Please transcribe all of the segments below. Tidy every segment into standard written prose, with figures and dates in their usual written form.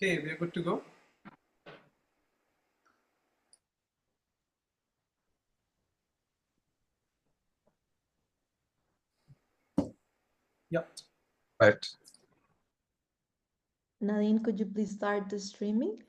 Okay, we are good to go. Yep. Right. Nadine, could you please start the streaming?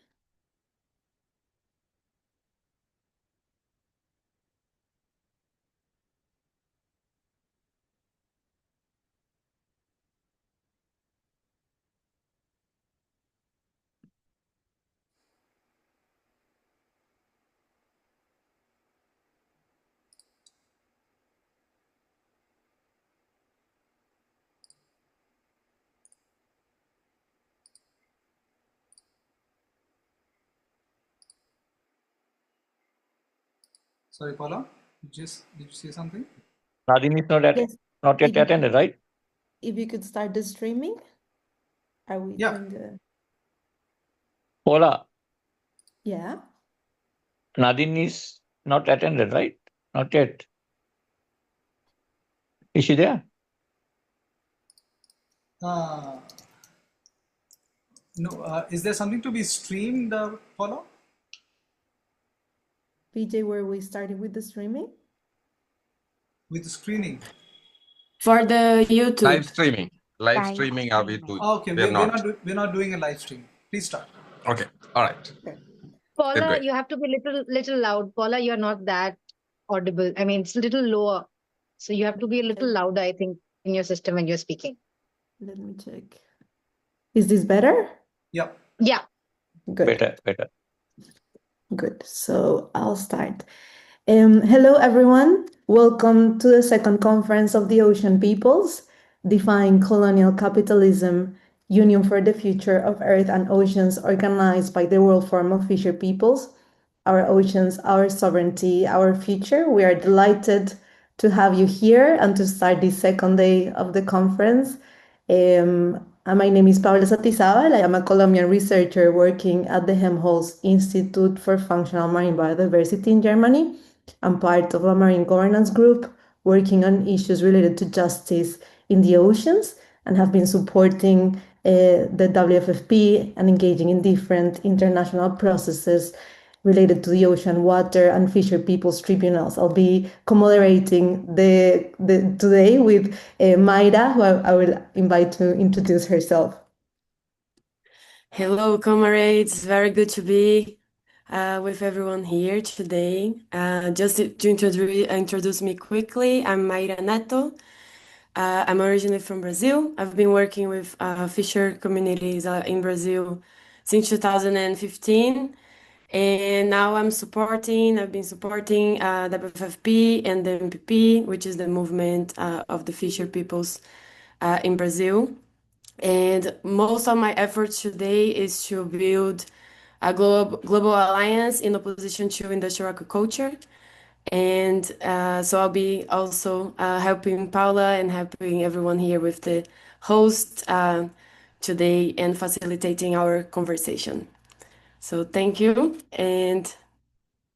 Sorry, Paula, did you say something? Nadine is Yes. not yet attended, right? If you could start the streaming, are we Yeah. doing the... Paula, Yeah. Nadine is not attended, right? Not yet. Is she there? No. Is there something to be streamed, Paula? PJ, were we starting with the streaming? With the screening? For the YouTube. Live streaming. Live Live streaming are we doing? Okay, We're not. we're not doing a live stream. Please start. Okay. All right. Paula, Great. you have to be little loud. Paula, you're not that audible. I mean, it's a little lower. So you have to be a little louder, I think, in your system when you're speaking. Let me check. Is this better? Yep. Yeah. Good. Better. Good. So I'll start. Hello, everyone. Welcome to the second conference of the Ocean Peoples, Defying Colonial Capitalism, Union for the Future of Earth and Oceans, organized by the World Forum of Fisher Peoples. Our oceans, our sovereignty, our future. We are delighted to have you here and to start this second day of the conference. My name is Paula Satizabal. I am a Colombian researcher working at the Helmholtz Institute for Functional Marine Biodiversity in Germany. I'm part of a marine governance group working on issues related to justice in the oceans and have been supporting the WFFP and engaging in different international processes related to the ocean, water, and fisher peoples tribunals. I'll be co-moderating today with Mayra, who I will invite to introduce herself. Hello, comrades. Very good to be with everyone here today. Just to introduce me quickly, I'm Mayra Neto. I'm originally from Brazil. I've been working with fisher communities in Brazil since 2015. And now I've been supporting WFFP and the MPP, which is the movement of the fisher peoples in Brazil. And most of my efforts today is to build a global alliance in opposition to industrial agriculture. And so I'll be also helping Paula and helping everyone here with the host today and facilitating our conversation. So thank you, and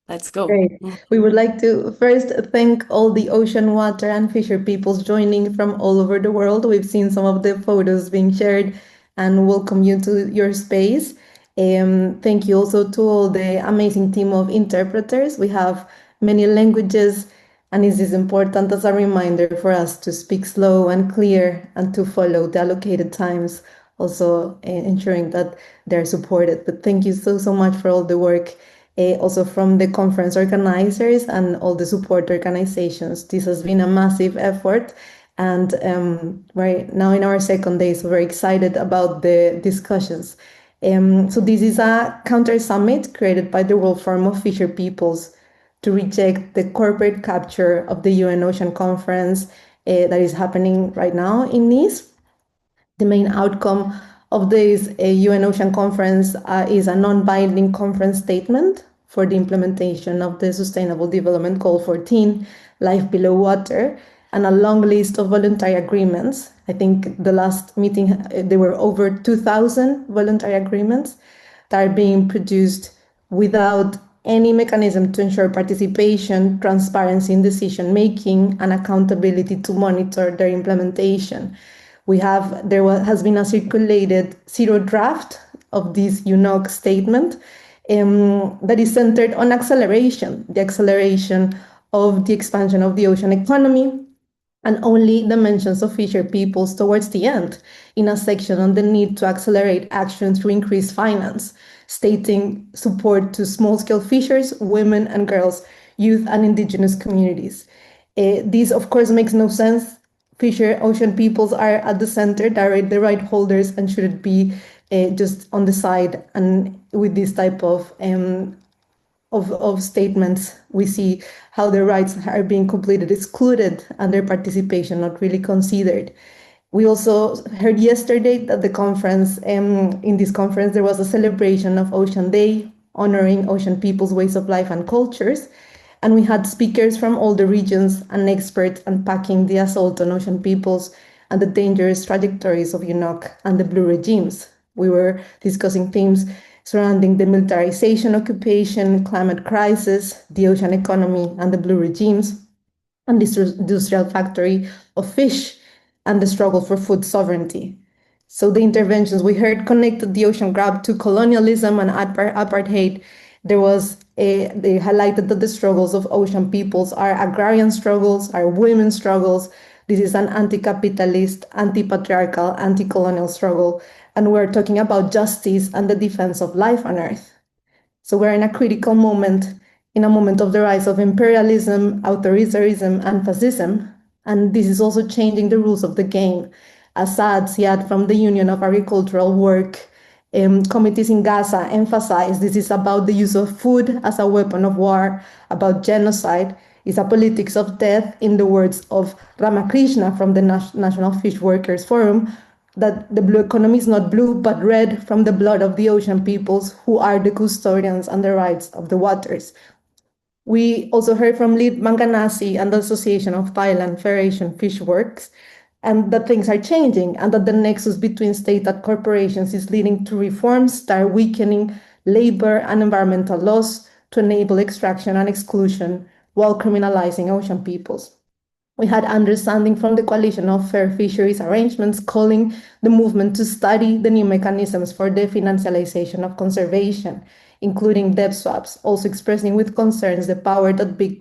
let's go. Great. We would like to first thank all the ocean, water, and fisher peoples joining from all over the world. We've seen some of the photos being shared and welcome you to your space. Thank you also to all the amazing team of interpreters. We have many languages, and it is important as a reminder for us to speak slow and clear and to follow the allocated times, also ensuring that they're supported. But thank you so much for all the work, also from the conference organizers and all the support organizations. This has been a massive effort. And we're now in our second day, so very excited about the discussions. So this is a counter summit created by the World Forum of Fisher Peoples to reject the corporate capture of the UN Ocean Conference that is happening right now in Nice. The main outcome of this UN Ocean Conference is a non-binding conference statement for the implementation of the Sustainable Development Goal 14, Life Below Water, and a long list of voluntary agreements. I think the last meeting, there were over 2,000 voluntary agreements that are being produced without any mechanism to ensure participation, transparency in decision-making, and accountability to monitor their implementation. There has been a circulated zero draft of this UNOC statement that is centered on acceleration, the acceleration of the expansion of the ocean economy, and only the mentions of fisher peoples towards the end, in a section on the need to accelerate action through increased finance, stating support to small-scale fishers, women and girls, youth and indigenous communities. This, of course, makes no sense. Fisher ocean peoples are at the center, they're the right holders, and shouldn't be just on the side. And with this type of statements, we see how their rights are being completely excluded and their participation not really considered. We also heard yesterday that the conference, in this conference, there was a celebration of Ocean Day, honoring ocean people's ways of life and cultures. And we had speakers from all the regions and experts unpacking the assault on ocean peoples and the dangerous trajectories of UNOC and the blue regimes. We were discussing themes surrounding the militarization, occupation, climate crisis, the ocean economy and the blue regimes, and this industrial factory of fish and the struggle for food sovereignty. So the interventions we heard connected the ocean grab to colonialism and apartheid. They highlighted that the struggles of ocean peoples are agrarian struggles, are women's struggles. This is an anti-capitalist, anti-patriarchal, anti-colonial struggle. And we're talking about justice and the defense of life on Earth. So we're in a critical moment, in a moment of the rise of imperialism, authoritarianism, and fascism. And this is also changing the rules of the game. Assad, Siad from the Union of Agricultural Work, committees in Gaza emphasize this is about the use of food as a weapon of war, about genocide. It's a politics of death, in the words of Ramakrishna from the National Fish Workers Forum, that the blue economy is not blue but red from the blood of the ocean peoples who are the custodians and the rights of the waters. We also heard from Lead Manganasi and the Association of Thailand Federation Fish Works, and that things are changing and that the nexus between state and corporations is leading to reforms that are weakening labor and environmental laws to enable extraction and exclusion while criminalizing ocean peoples. We had understanding from the Coalition of Fair Fisheries Arrangements calling the movement to study the new mechanisms for the financialization of conservation, including debt swaps, also expressing with concerns the power that big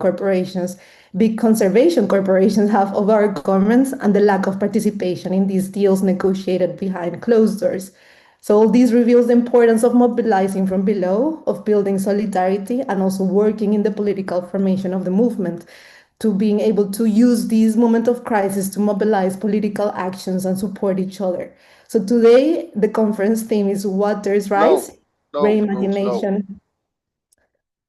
conservation corporations have over our governments and the lack of participation in these deals negotiated behind closed doors. So all this reveals the importance of mobilizing from below, of building solidarity, and also working in the political formation of the movement, to being able to use this moment of crisis to mobilize political actions and support each other. So today, the conference theme is Waters Rise, Reimagination,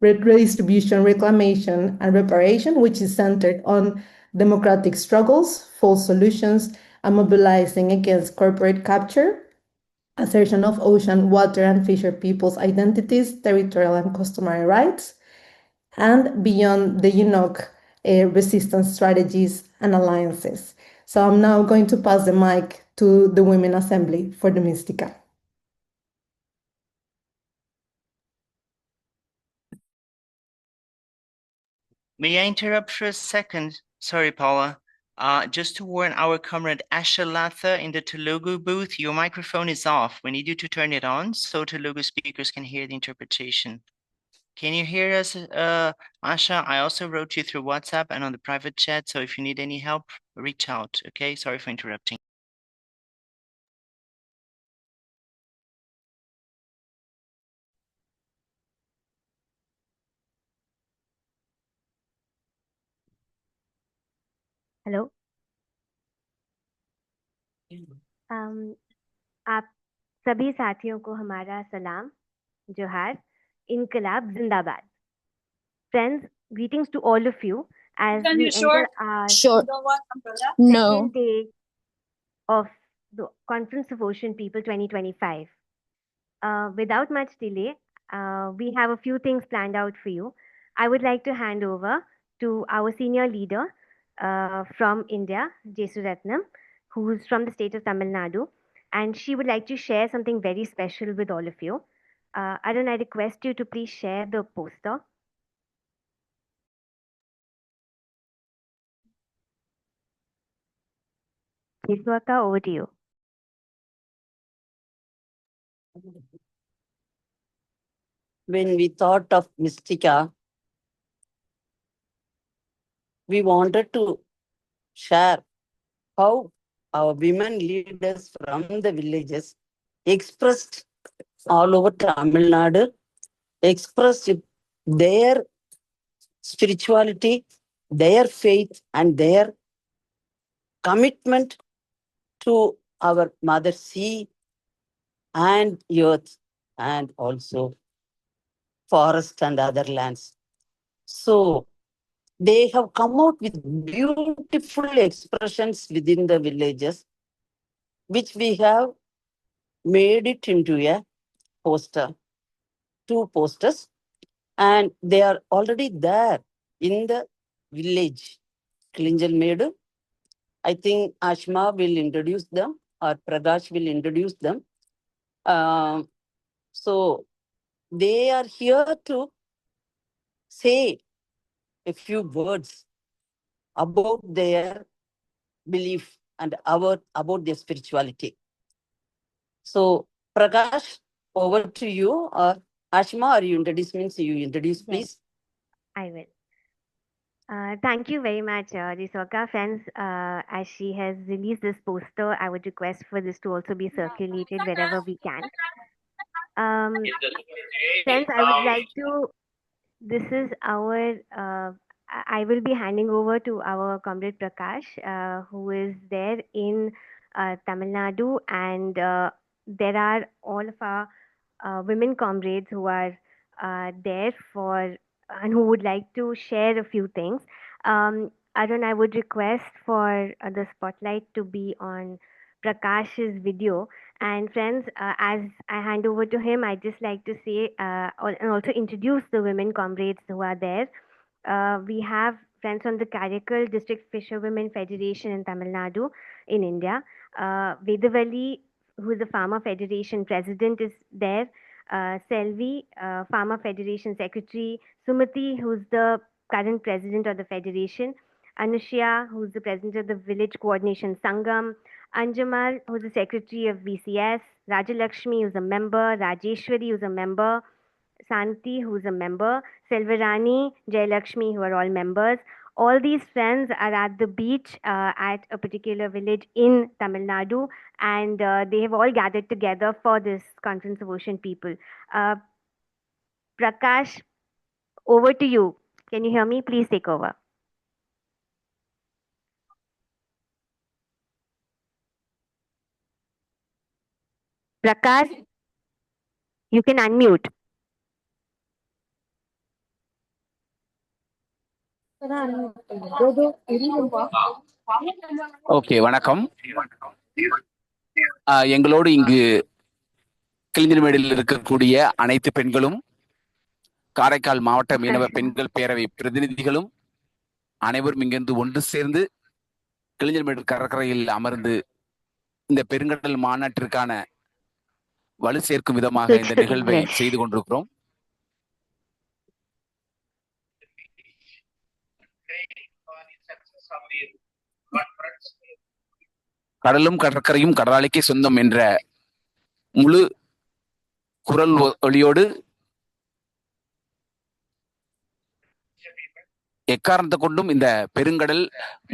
Redistribution, Reclamation, and Reparation, which is centered on democratic struggles, false solutions, and mobilizing against corporate capture, assertion of ocean, water, and fisher peoples' identities, territorial and customary rights, and beyond the UNOC resistance strategies and alliances. So I'm now going to pass the mic to the Women Assembly for the Mystica. May I interrupt for a second? Sorry, Paula. Just to warn our comrade Asha Latha in the Telugu booth, your microphone is off. We need you to turn it on so Telugu speakers can hear the interpretation. Can you hear us, Asha? I also wrote you through WhatsApp and on the private chat, so if you need any help, reach out, okay? Sorry for interrupting. Hello आप सभी साथियों को हमारा सलाम जोहार इनकलाब जिंदाबाद friends greetings to all of you as we enter our second day of the Conference of Ocean People 2025. Without much delay, we have a few things planned out for you. I would like to hand over to our senior leader from India, Jesu Ratnam, who's from the state of Tamil Nadu, and she would like to share something very special with all of you. Arun, I request you to please share the poster. Jesu Akka, over to you. when we thought of Mystica, we wanted to share how our women leaders from the villages expressed all over Tamil Nadu, expressed their spirituality, their faith, and their commitment to our mother sea and earth, and also forest and other lands. So they have come out with beautiful expressions within the villages, which we have made it into a poster, 2 posters, and they are already there in the village. Kilinjalmedu. I think Ashma will introduce them, or Prakash will introduce them. So they are here to say a few words about their belief and about their spirituality. So, Prakash, over to you. Or Ashma, are you introduce means you introduce, please? Yes, I will. Thank you very much, Risoka. Friends, as she has released this poster, I would request for this to also be circulated wherever we can. Friends, I would like to, this is our, I will be handing over to our comrade Prakash, who is there in Tamil Nadu, and there are all of our women comrades who are there for and who would like to share a few things. Arun, I would request for the spotlight to be on Prakash's video. And friends, as I hand over to him, I'd just like to say and also introduce the women comrades who are there. We have friends from the Karikal District Fisherwomen Federation in Tamil Nadu in India. Vedavali, who is the Farmer Federation president, is there. Selvi, Farmer Federation secretary. Sumati, who's the current president of the federation. Anushya, who's the president of the Village Coordination Sangam. Anjamal, who's the secretary of VCS. Rajalakshmi, who's a member. Rajeshwari, who's a member. Santi, who's a member, Selvarani, Jayalakshmi, who are all members. All these friends are at the beach at a particular village in Tamil Nadu, and they have all gathered together for this Conference of Ocean People. Prakash, over to you. Can you hear me? Please take over. Prakash, you can unmute. Okay வணக்கம். எங்களோடு இங்கு கிளிஞ்சல்மேடில் இருக்கக்கூடிய அனைத்து பெண்களும், காரைக்கால் மாவட்ட மீனவ பெண்கள் பேரவை பிரதிநிதிகளும் அனைவரும் இங்கிருந்து ஒன்று சேர்ந்து கிளிஞ்சல்மேடு கடற்கரையில் அமர்ந்து இந்த பெருங்கடல் மாநாட்டிற்கான வலு சேர்க்கும் விதமாக இந்த நிகழ்வை செய்து கொண்டிருக்கிறோம். கடலும் கடற்கரையும் கடலாளிக்கே சொந்தம் என்ற முழு குரல் ஒளியோடு எக்காரணத்தை கொண்டும் இந்த பெருங்கடல்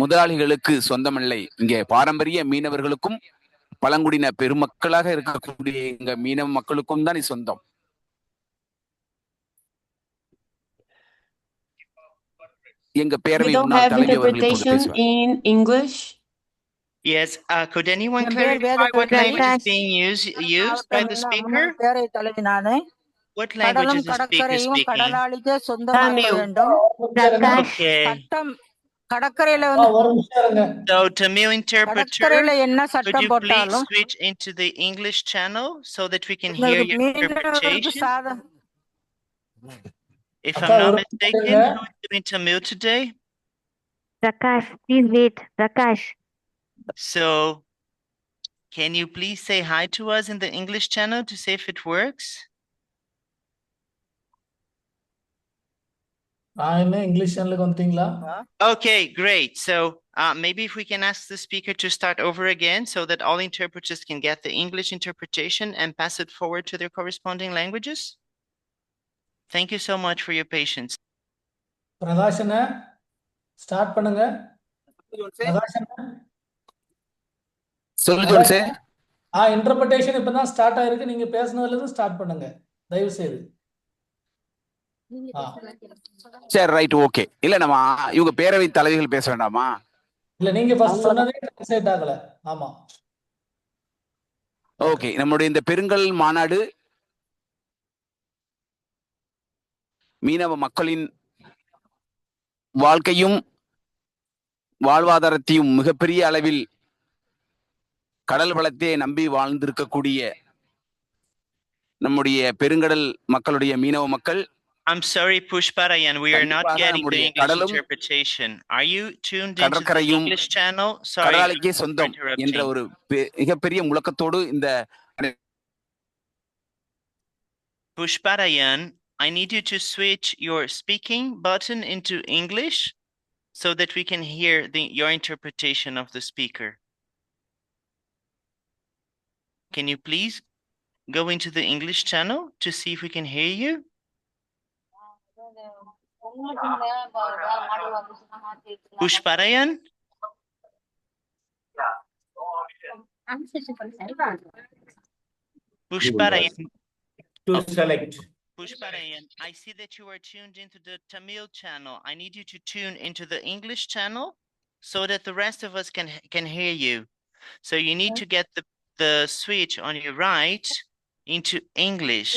முதலாளிகளுக்கு சொந்தமில்லை, இங்கே பாரம்பரிய மீனவர்களுக்கும் பழங்குடியின பெருமக்களாக இருக்கக்கூடிய எங்க மீனவ மக்களுக்கும் தான் இது சொந்தம். எங்க பேரவை முன்னாள் தலைவி அவர்கள் இப்போது பேசுவார். Yes, could anyone clarify what language is being used by the speaker? What language is the speaker speaking? Okay. So, Tamil interpreter, could you please switch into the English channel so that we can hear your interpretation? If I'm not mistaken, who is doing Tamil today? Prakash, please wait. Prakash. So, can you please say hi to us in the English channel to see if it works? English channel. Okay, great. So maybe if we can ask the speaker to start over again so that all interpreters can get the English interpretation and pass it forward to their corresponding languages. Thank you so much for your patience. பிரகாஷன start பண்ணுங்க. பிரகாஷன சொல்லு ஜோன்ஸே. Interpretation இப்பதான் start ஆயிருக்கு. நீங்க பேசுனதுல இருந்து start பண்ணுங்க தயவு செய்து. சரி ரைட் ஓகே. இல்ல நம்ம இவங்க பேரவை தலைவிகள் பேச வேண்டாமா? இல்ல நீங்க ஃபர்ஸ்ட் சொன்னதே ட்ரான்ஸ்லேட் ஆகல. ஆமா ஓகே. நம்முடைய இந்த பெருங்கடல் மாநாடு மீனவ மக்களின் வாழ்க்கையும் வாழ்வாதாரத்தையும் மிகப்பெரிய அளவில் கடல் வளத்தை நம்பி வாழ்ந்திருக்கக்கூடிய நம்முடைய பெருங்கடல் மக்களுடைய மீனவ மக்கள். I'm sorry, Pushparayan, we are not getting the English interpretation. Are you tuned into the English channel? Sorry, கடலாளிக்கே சொந்தம் என்ற ஒரு மிகப்பெரிய முழக்கத்தோடு இந்த Pushparayan, I need you to switch your speaking button into English so that we can hear your interpretation of the speaker. Can you please go into the English channel to see if we can hear you? Pushparayan? Pushparayan. To select. Pushparayan, I see that you are tuned into the Tamil channel. I need you to tune into the English channel so that the rest of us can hear you. So you need to get the switch on your right into English.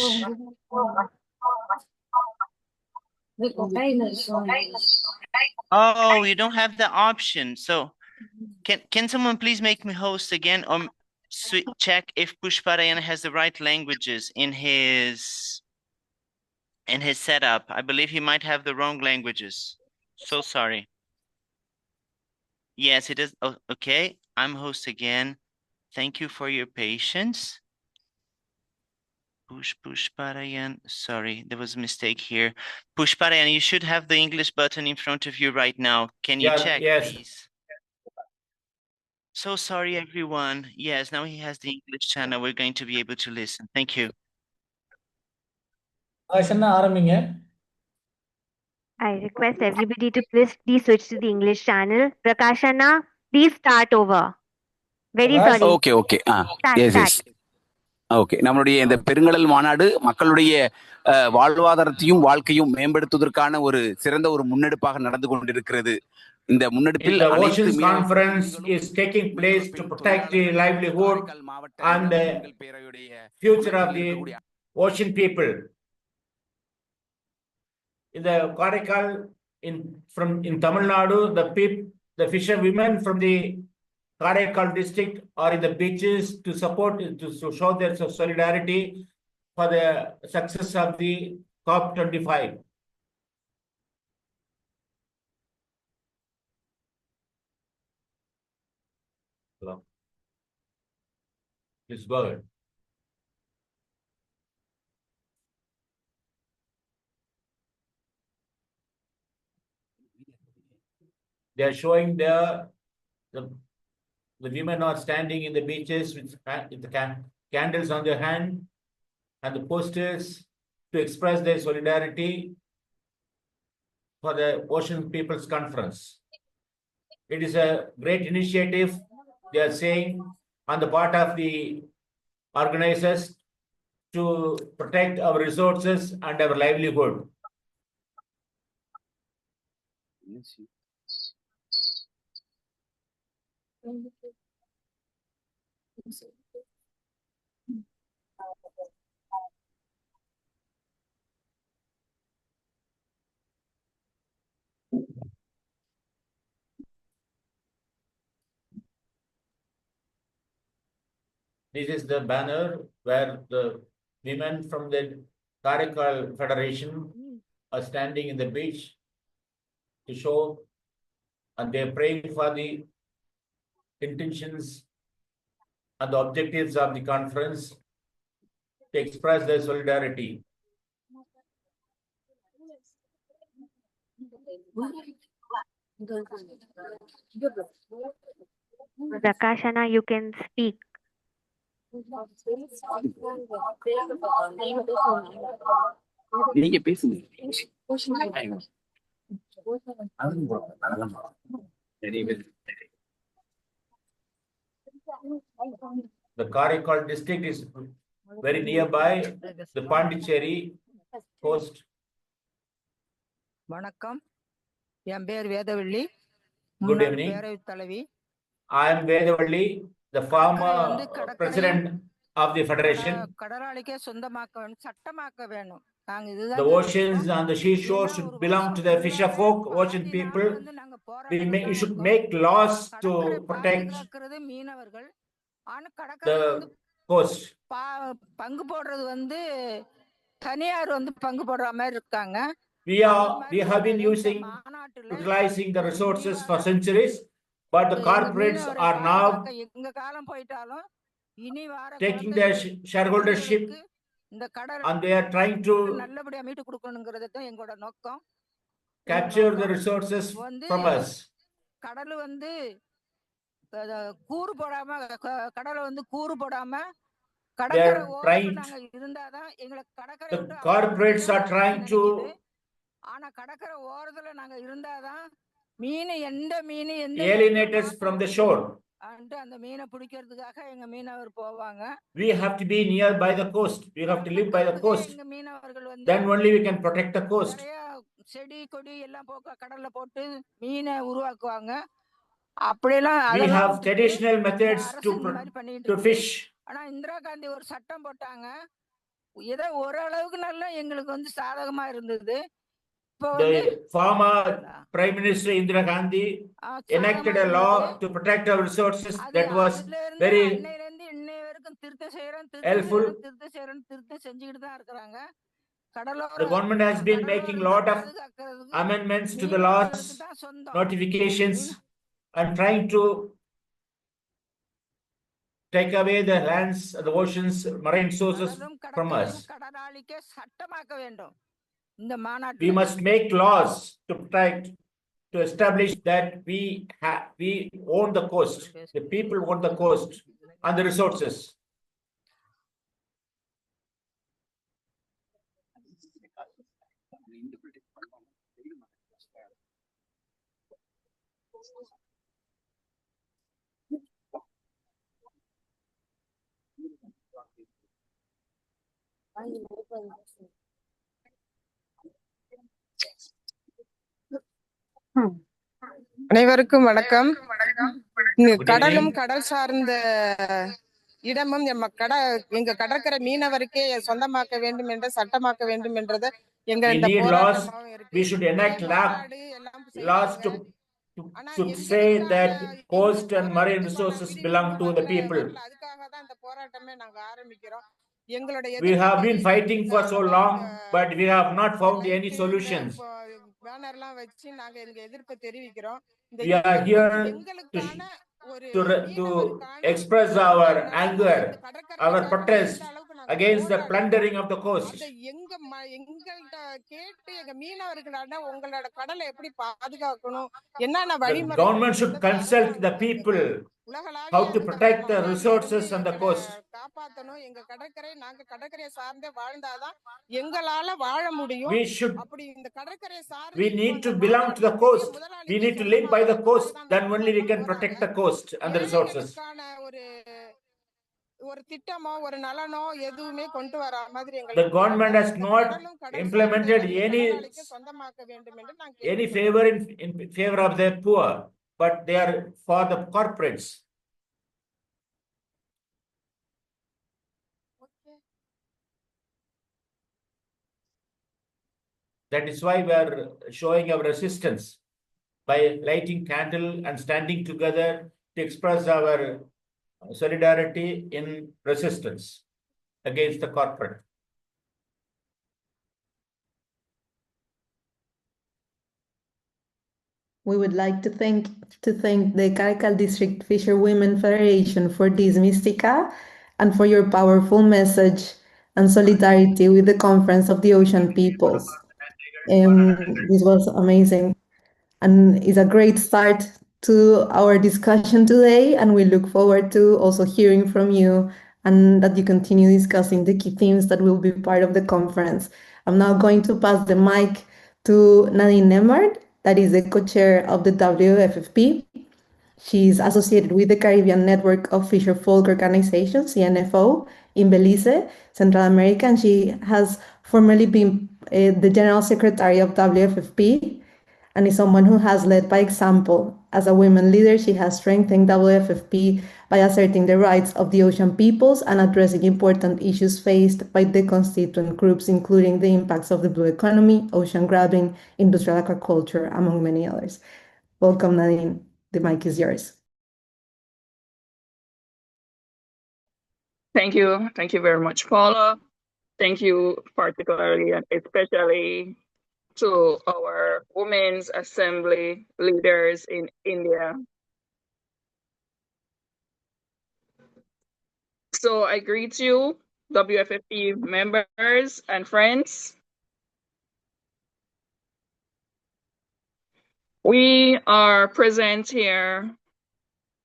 Oh, you don't have the option. So can someone please make me host again, or check if Pushparayan has the right languages in his setup? I believe he might have the wrong languages. So sorry. Yes, it is. Oh, okay, I'm host again. Thank you for your patience. Pushparayan. Sorry, there was a mistake here. Pushparayan, you should have the English button in front of you right now. Can you check, please? So sorry, everyone. Yes, now he has the English channel. We're going to be able to listen. Thank you. I request everybody to please switch to the English channel. Prakashana, please start over. Very sorry. Okay. Yes. Okay. நம்மளுடைய இந்த பெருங்கடல் மாநாடு மக்களுடைய வாழ்வாதாரத்தையும் வாழ்க்கையும் மேம்படுத்துவதற்கான ஒரு சிறந்த ஒரு முன்னெடுப்பாக நடந்து கொண்டிருக்கிறது. இந்த முன்னெடுப்பில் the Oceans Conference is taking place to protect the livelihood and the future of the ocean people. In the Karaikal in Tamil Nadu, the fisherwomen from the Karaikal district are in the beaches to support, to show their solidarity for the success of the COP25. Hello. Please go ahead. They are showing the women are standing in the beaches with the candles on their hand and the posters to express their solidarity for the Ocean People's Conference. It is a great initiative, they are saying, on the part of the organizers to protect our resources and our livelihood. This is the banner where the women from the Karaikal Federation are standing in the beach to show, and they are praying for the intentions and the objectives of the conference to express their solidarity. Prakashana, you can speak. நீங்க பேசுங்க. The Karaikal district is very nearby the Pondicherry coast. வணக்கம், என் பேர் Vedavalli, Good முன்னாள் evening. பேரவைத் தலைவி. I am Vedavalli, the former கடற்கரை president of the federation. கடலாளிக்கே சொந்தமாக்க வேணும், சட்டமாக்க வேணும். நாங்க The இதுதான் oceans and the seashore should belong to the fisher folk, ocean people. You should make laws to protect பாதுகாக்கிறது மீனவர்கள். ஆனா the கடற்கரை வந்து coast. பங்கு போடுறது வந்து தனியார் வந்து பங்கு போடுற மாதிரி இருக்காங்க. We have been utilizing the resources for centuries, but the corporates are now எங்க காலம் போயிட்டாலும் இனி வர taking their shareholdership இந்த கடல் and they are trying to நல்லபடியா மீட்டு கொடுக்கணுங்கிறது தான் எங்களோட நோக்கம். capture the resources from us. கடல் வந்து கூறு போடாம கடலை வந்து கூறு போடாம கடற்கரை ஓரத்துல நாங்க இருந்தாதான் எங்களுக்கு கடற்கரை The corporates are trying to ஆனா கடற்கரை ஓரத்துல நாங்க இருந்தாதான் மீன் எந்த மீன் எந்த alienate us from the shore. அந்த மீனை பிடிக்கிறதுக்காக எங்க மீனவர் போவாங்க. We have to be near by the coast. We have to live by the coast. எங்க மீனவர்கள் வந்து Then only we can protect the coast. நிறைய செடி கொடி எல்லாம் கடல்ல போட்டு மீனை உருவாக்குவாங்க. அப்படியெல்லாம் We have traditional methods to fish. ஆனா இந்திரா காந்தி ஒரு சட்டம் போட்டாங்க, ஏதோ ஓரளவுக்கு நல்லா எங்களுக்கு வந்து சாதகமா இருந்தது. The former Prime Minister Indira Gandhi enacted a law to protect our resources that was very helpful. The government has been making a lot of amendments to the laws, notifications, and trying to take away the lands, the oceans, marine sources from us. We must make laws to protect, to establish that we own the coast. The people own the coast and the resources. அனைவருக்கும் வணக்கம். கடலும் கடல் சார்ந்த இடமும் எங்க கடற்கரை மீனவருக்கே சொந்தமாக்க வேண்டும் என்ற சட்டமாக்க வேண்டும் என்றது எங்க இந்த போராட்டமாகவும் இருக்கு. We should enact laws to say that coast and marine resources belong to the people. அதுக்காக தான் இந்த போராட்டமே நாங்க ஆரம்பிக்கிறோம். We have been fighting for so long, but we have not found any solutions. பேனர்லாம் வச்சு நாங்க எங்க எதிர்ப்பை தெரிவிக்கிறோம். We are here to express our anger, our protest against the plundering of the coast. எங்கள்கிட்ட கேட்டு எங்க மீனவர்களான உங்களோட கடலை எப்படி பாதுகாக்கணும், என்னென்ன வழிமுறை The government should consult the people how to protect the resources on the coast. காப்பாத்தணும். எங்க கடற்கரை நாங்க கடற்கரையை சார்ந்தே வாழ்ந்தாதான் எங்களால வாழ முடியும். அப்படி இந்த கடற்கரையை சார்ந்து We need to belong to the coast. We need to live by the coast. Then only we can protect the coast and the resources. ஒரு திட்டமோ ஒரு நலனோ எதுவுமே கொண்டு வர மாதிரி The government has not implemented any favor in favor of the poor, but they are for the corporates. That is why we are showing our resistance by lighting candle and standing together to express our solidarity in resistance against the corporate. We would like to thank the Caracal District Fisherwomen Federation for this Mystica and for your powerful message and solidarity with the Conference of the Ocean Peoples. This was amazing and is a great start to our discussion today, and we look forward to also hearing from you and that you continue discussing the key themes that will be part of the conference. I'm now going to pass the mic to Nadine Nemard, that is the co-chair of the WFFP. She's associated with the Caribbean Network of Fisher Folk Organizations, CNFO, in Belize, Central America, and she has formerly been the General Secretary of WFFP and is someone who has led by example. As a women leader, she has strengthened WFFP by asserting the rights of the ocean peoples and addressing important issues faced by the constituent groups, including the impacts of the blue economy, ocean grabbing, industrial aquaculture, among many others. Welcome, Nadine. The mic is yours. Thank you. Thank you very much, Paula. Thank you particularly and especially to our Women's Assembly leaders in India. So I greet you, WFFP members and friends. We are present here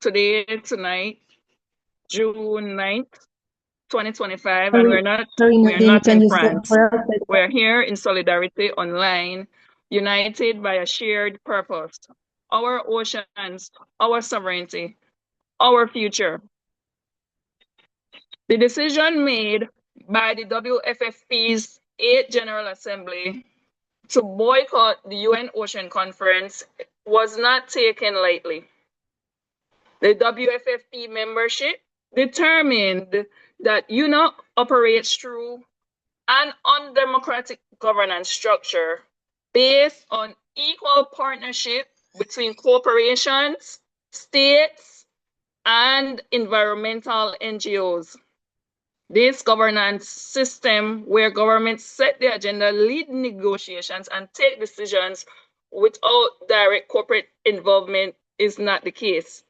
tonight, June 9th, 2025, and we're not in France. We're here in solidarity online, united by a shared purpose, our oceans, our sovereignty, our future. The decision made by the WFFP's 8th General Assembly to boycott the UN Ocean Conference was not taken lightly. The WFFP membership determined that UNOC operates through an undemocratic governance structure based on equal partnership between corporations, states, and environmental NGOs. This governance system where governments set the agenda, lead negotiations, and take decisions without direct corporate involvement is not the case.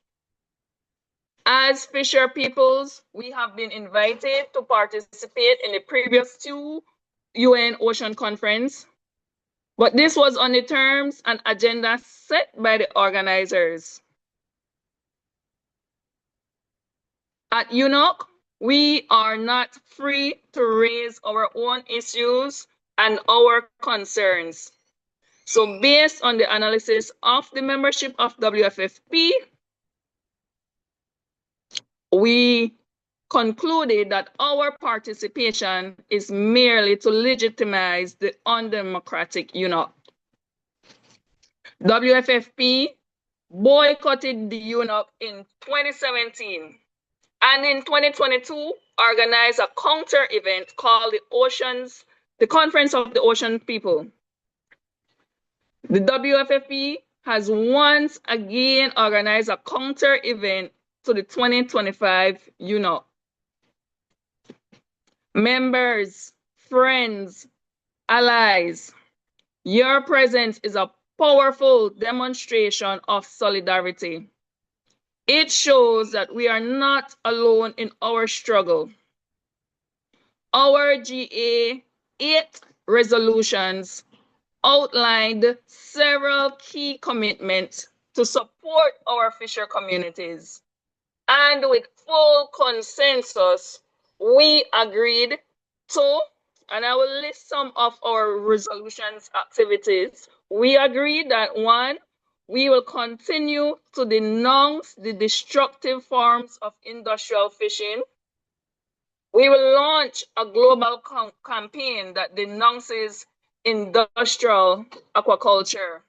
As fisher peoples, we have been invited to participate in the previous 2 UN Ocean Conference, but this was on the terms and agenda set by the organizers. At UNOC, we are not free to raise our own issues and our concerns. So based on the analysis of the membership of WFFP, we concluded that our participation is merely to legitimize the undemocratic UNOC. WFFP boycotted the UNOC in 2017 and in 2022 organized a counter event called the Conference of the Ocean People. The WFFP has once again organized a counter event to the 2025 UNOC. Members, friends, allies, your presence is a powerful demonstration of solidarity. It shows that we are not alone in our struggle. Our GA 8 resolutions outlined several key commitments to support our fisher communities. And with full consensus, we agreed to, and I will list some of our resolutions activities. We agreed that 1, we will continue to denounce the destructive forms of industrial fishing. We will launch a global campaign that denounces industrial aquaculture.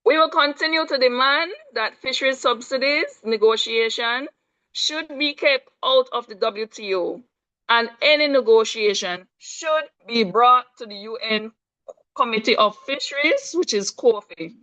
We will continue to demand that fisheries subsidies negotiation should be kept out of the WTO, and any negotiation should be brought to the UN Committee of Fisheries, which is COFI.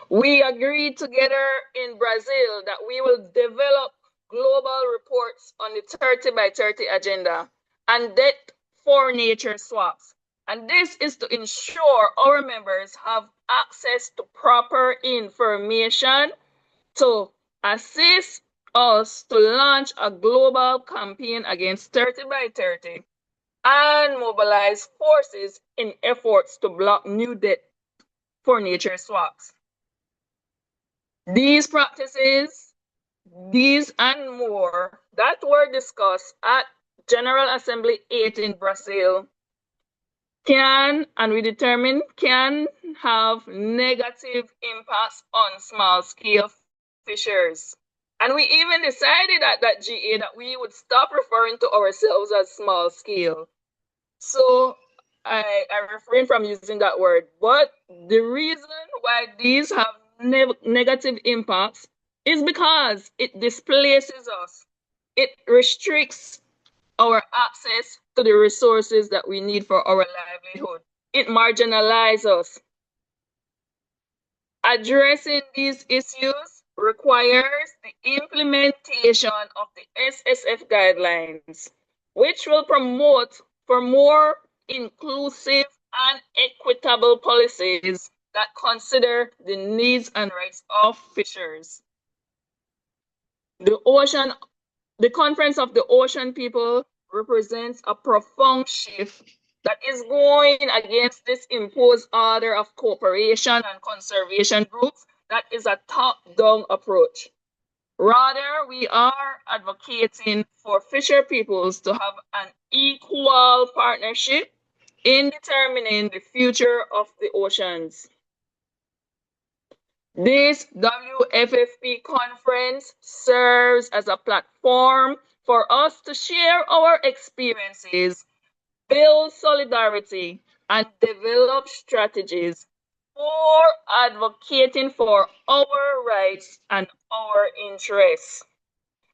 We agreed together in Brazil that we will develop global reports on the 30 by 30 agenda and debt for nature swaps. And this is to ensure our members have access to proper information to assist us to launch a global campaign against 30 by 30 and mobilize forces in efforts to block new debt for nature swaps. These practices These and more that were discussed at General Assembly 8 in Brazil can have negative impacts on small scale fishers. And we even decided at that GA that we would stop referring to ourselves as small scale. So I refrain from using that word. But the reason why these have negative impacts is because it displaces us. It restricts our access to the resources that we need for our livelihood. It marginalizes us. Addressing these issues requires the implementation of the SSF guidelines, which will promote for more inclusive and equitable policies that consider the needs and rights of fishers. The Conference of the Ocean People represents a profound shift that is going against this imposed order of cooperation and conservation groups that is a top-down approach. Rather, we are advocating for fisher peoples to have an equal partnership in determining the future of the oceans. This WFFP conference serves as a platform for us to share our experiences, build solidarity, and develop strategies for advocating for our rights and our interests.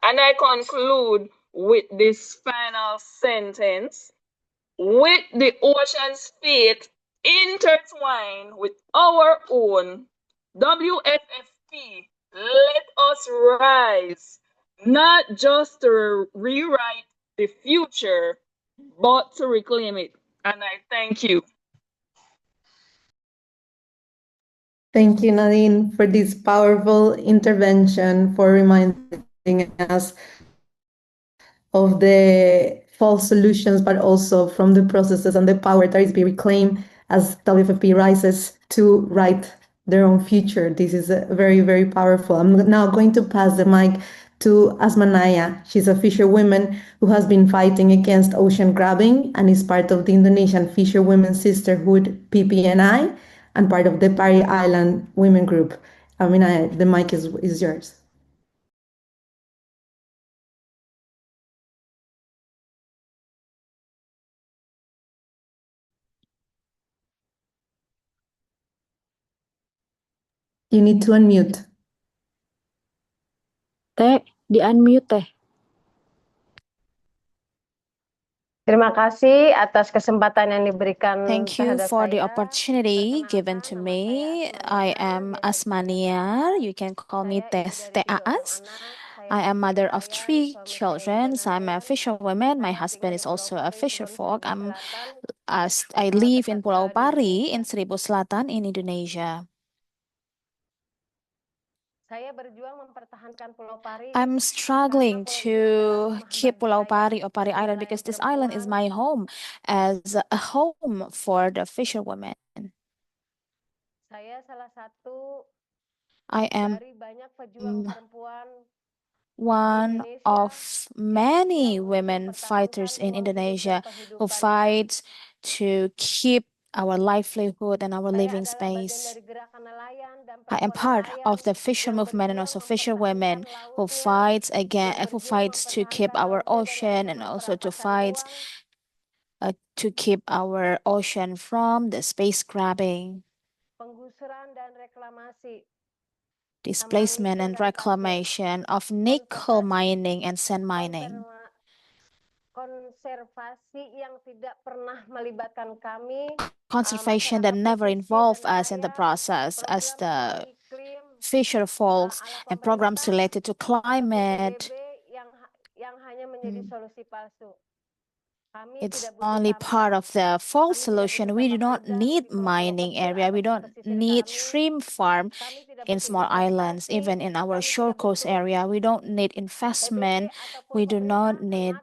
And I conclude with this final sentence. With the ocean's fate intertwined with our own, WFFP, let us rise, not just to rewrite the future, but to reclaim it. And I thank you. Thank you, Nadine, for this powerful intervention, for reminding us of the false solutions, but also from the processes and the power that is being reclaimed as WFP rises to write their own future. This is very, very powerful. I'm now going to pass the mic to Asmanaya. She's a fisherwoman who has been fighting against ocean grabbing and is part of the Indonesian Fisherwomen Sisterhood, PPNI, and part of the Pari Island Women Group. Asmanaya, the mic is yours. You need to unmute. Teh, di-unmute teh. Terima kasih atas kesempatan yang diberikan Thank you terhadap for the saya. opportunity given to me. I am Asmania. You can call me Teas. I am mother of 3 children. I'm a fisherwoman. My husband is also a fisher folk. I live in Pulau Pari in Seribu Selatan in Indonesia. Saya berjuang mempertahankan Pulau Pari. I'm struggling to keep Pulau Pari or Pari Island because this island is my home as a home for the fisherwomen. Saya salah satu I am dari banyak pejuang perempuan one of many women fighters in Indonesia who fights to keep our livelihood and our living space. I am part of the fisher movement and also fisher women who fights to keep our ocean and also to keep our ocean from the space grabbing, penggusuran dan reklamasi, displacement and reclamation of nickel mining and sand mining. konservasi yang tidak pernah melibatkan kami, Conservation that never involved us in the process as the fisher folks and programs related to climate. yang hanya menjadi solusi palsu. It's only part of the false solution. We do not need mining area. We don't need shrimp farm in small islands. Even in our shore coast area, we don't need investment. We do not need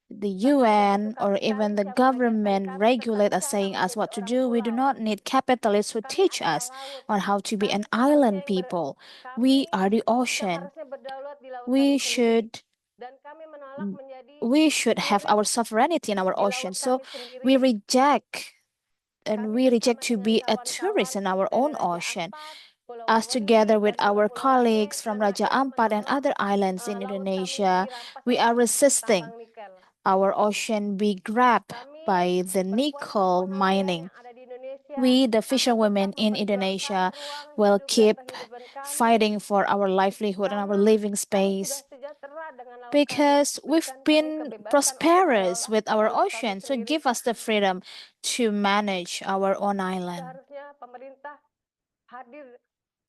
the UN or even the government regulate us, saying us what to do. We do not need capitalists who teach us on how to be an island people. We are the ocean. we should have our sovereignty in our ocean. So we reject to be a tourist in our own ocean. Us together with our colleagues from Raja Ampat and other islands in Indonesia, we are resisting our ocean be grabbed by the nickel mining. We, the fisherwomen in Indonesia, will keep fighting for our livelihood and our living space because we've been prosperous with our ocean. So give us the freedom to manage our own island.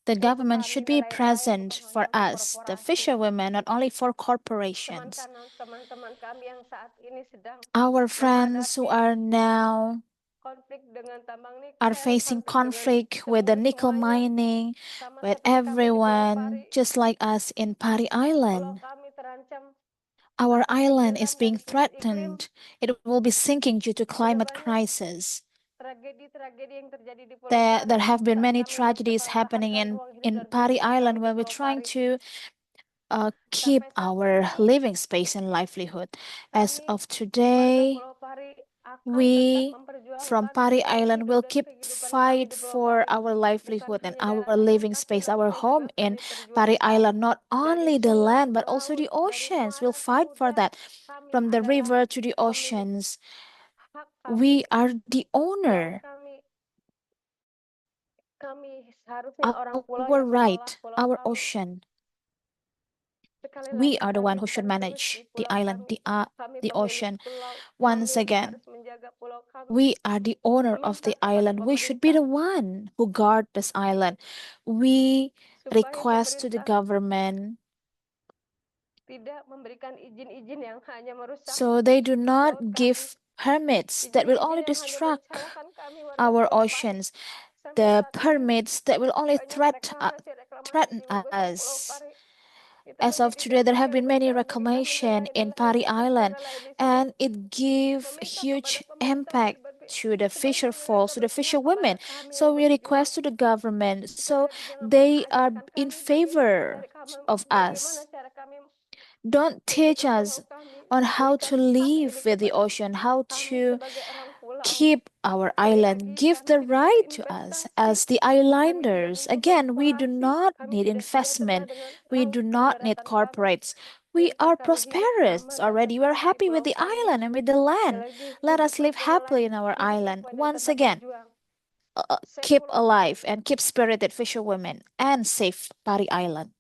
The government should be present for us, the fisherwomen, not only for corporations. Our friends who are now facing conflict with the nickel mining, with everyone, just like us in Pari Island. Our island is being threatened. It will be sinking due to climate crisis. There have been many tragedies happening in Pari Island where we're trying to keep our living space and livelihood. As of today, we from Pari Island will keep fight for our livelihood and our living space, our home in Pari Island. Not only the land, but also the oceans. We'll fight for that. From the river to the oceans, we are the owner. Our right, our ocean. We are the one who should manage the island, the ocean. Once again, we are the owner of the island. We should be the one who guard this island. We request to the government so they do not give permits that will only destruct our oceans. The permits that will only threaten us. As of today, there have been many reclamation in Pari Island, and it gives huge impact to the fisher folks, to the fisherwomen. So we request to the government, so they are in favor of us. Don't teach us on how to live with the ocean, how to keep our island. Give the right to us as the islanders. Again, we do not need investment. We do not need corporates. We are prosperous already. We are happy with the island and with the land. Let us live happily in our island. Once again, keep alive and keep spirited fisherwomen and save Pari Island.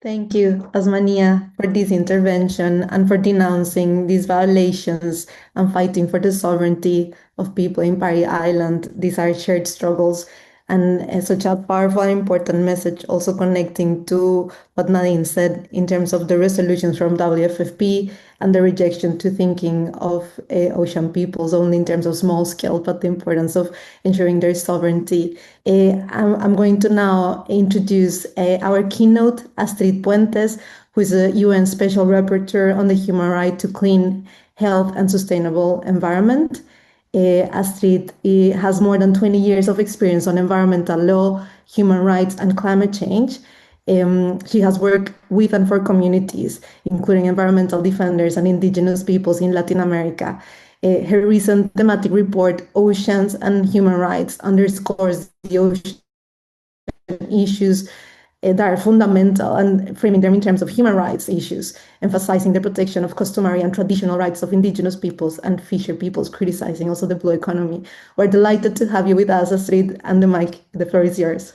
Thank you, Osmania, for this intervention and for denouncing these violations and fighting for the sovereignty of people in Pari Island. These are shared struggles and such a powerful and important message, also connecting to what Nadine said in terms of the resolutions from WFFP and the rejection to thinking of ocean peoples only in terms of small scale, but the importance of ensuring their sovereignty. I'm going to now introduce our keynote, Astrid Puentes, who is a UN Special Rapporteur on the human right to clean, health, and sustainable environment. Astrid has more than 20 years of experience on environmental law, human rights, and climate change. She has worked with and for communities, including environmental defenders and indigenous peoples in Latin America. Her recent thematic report, Oceans and Human Rights, underscores the ocean issues that are fundamental and framing them in terms of human rights issues, emphasizing the protection of customary and traditional rights of indigenous peoples and fisher peoples, criticizing also the blue economy. We're delighted to have you with us, Astrid, and the floor is yours.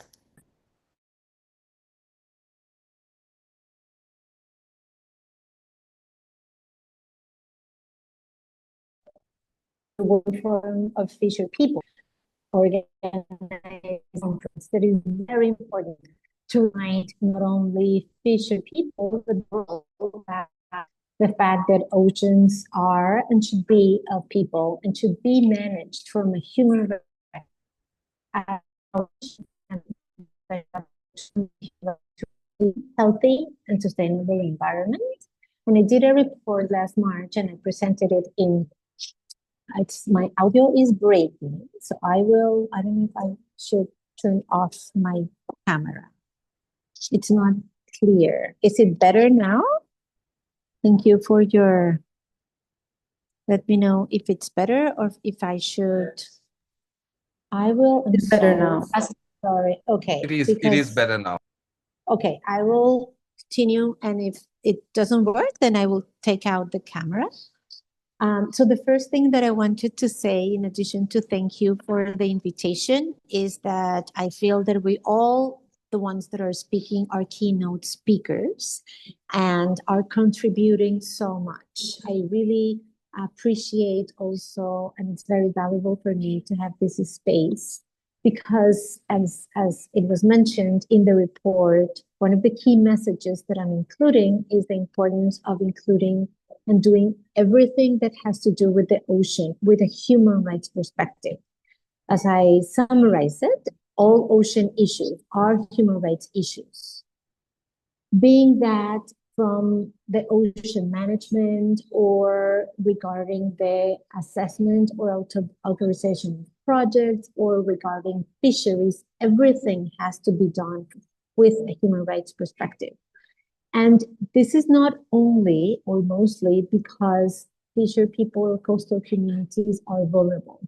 The World Forum of Fisher People organized conference that is very important to unite not only fisher people, but the fact that oceans are and should be of people and should be managed from a human healthy and sustainable environment. And I did a report last March and I presented it in my audio is breaking, so I don't know if I should turn off my camera. It's not clear. Is it better now? Thank you for your, let me know if it's better or if I should. I will. It's better now. Sorry. Okay. It is better now. Okay, I will continue, and if it doesn't work, then I will take out the camera. So the first thing that I wanted to say, in addition to thank you for the invitation, is that I feel that we all, the ones that are speaking, are keynote speakers and are contributing so much. I really appreciate also, and it's very valuable for me to have this space, because as it was mentioned in the report, one of the key messages that I'm including is the importance of including and doing everything that has to do with the ocean with a human rights perspective. As I summarize it, all ocean issues are human rights issues. Being that from the ocean management or regarding the assessment or authorization of projects or regarding fisheries, everything has to be done with a human rights perspective. And this is not only or mostly because fisher people or coastal communities are vulnerable.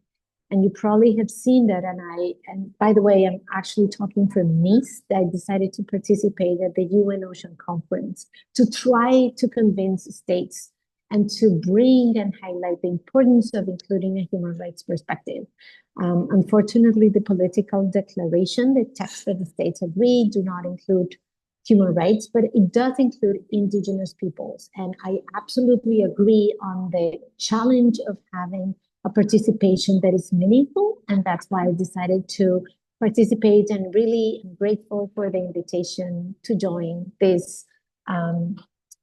And you probably have seen that. And by the way, I'm actually talking from Nice. I decided to participate at the UN Ocean Conference to try to convince states and to bring and highlight the importance of including a human rights perspective. Unfortunately, the political declaration, the text that the states agreed, do not include human rights, but it does include indigenous peoples. And I absolutely agree on the challenge of having a participation that is meaningful. And that's why I decided to participate, and really am grateful for the invitation to join this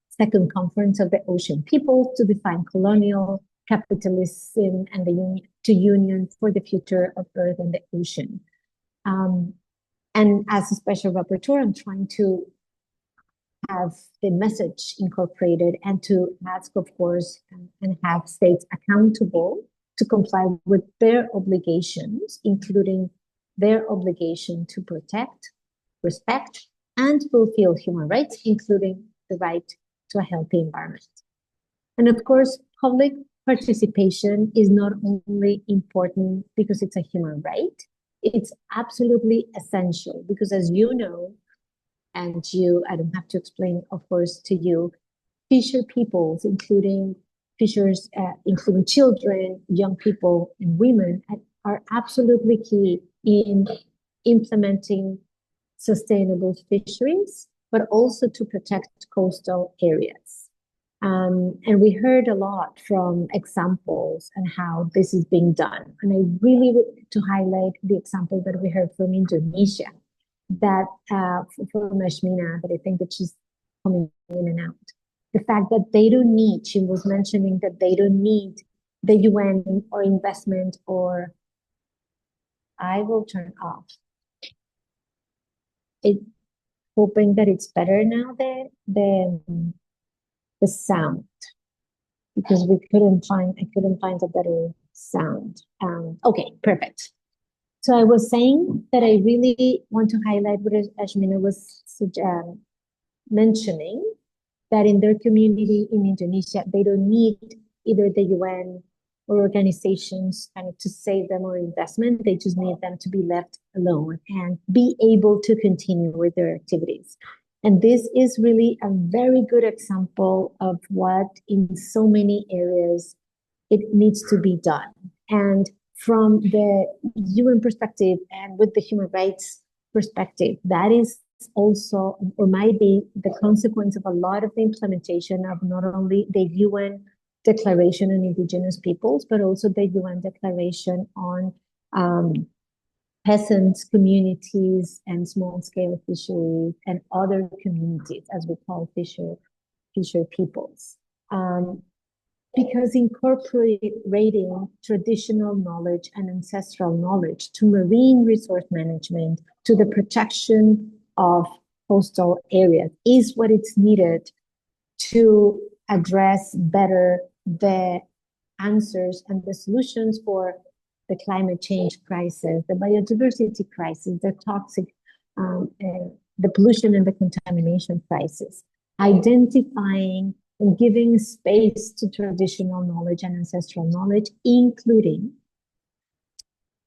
second conference of the ocean peoples to define colonial capitalism and the union for the future of Earth and the ocean. And as a special rapporteur, I'm trying to have the message incorporated and to ask, of course, and have states accountable to comply with their obligations, including their obligation to protect, respect, and fulfill human rights, including the right to a healthy environment. And of course, public participation is not only important because it's a human right, it's absolutely essential because, as you know, and I don't have to explain, of course, to you, fisher peoples, including fishers, including children, young people, and women, are absolutely key in implementing sustainable fisheries, but also to protect coastal areas. And we heard a lot from examples and how this is being done. And I really want to highlight the example that we heard from Indonesia, that from Ashmina, that I think that she's coming in and out. The fact that they don't need, she was mentioning that they don't need the UN or investment, or I will turn off. Hoping that it's better now, the sound, because I couldn't find a better sound. Okay, perfect. So I was saying that I really want to highlight what Ashmina was mentioning, that in their community in Indonesia, they don't need either the UN or organizations kind of to save them or investment. They just need them to be left alone and be able to continue with their activities. And this is really a very good example of what in so many areas it needs to be done. And from the UN perspective and with the human rights perspective, that is also, or might be, the consequence of a lot of the implementation of not only the UN Declaration on Indigenous Peoples, but also the UN Declaration on peasants, communities, and small-scale fisheries, and other communities, as we call fisher peoples. Because incorporating traditional knowledge and ancestral knowledge to marine resource management, to the protection of coastal areas, is what is needed to address better the answers and the solutions for the climate change crisis, the biodiversity crisis, the toxic the pollution and the contamination crisis, identifying and giving space to traditional knowledge and ancestral knowledge, including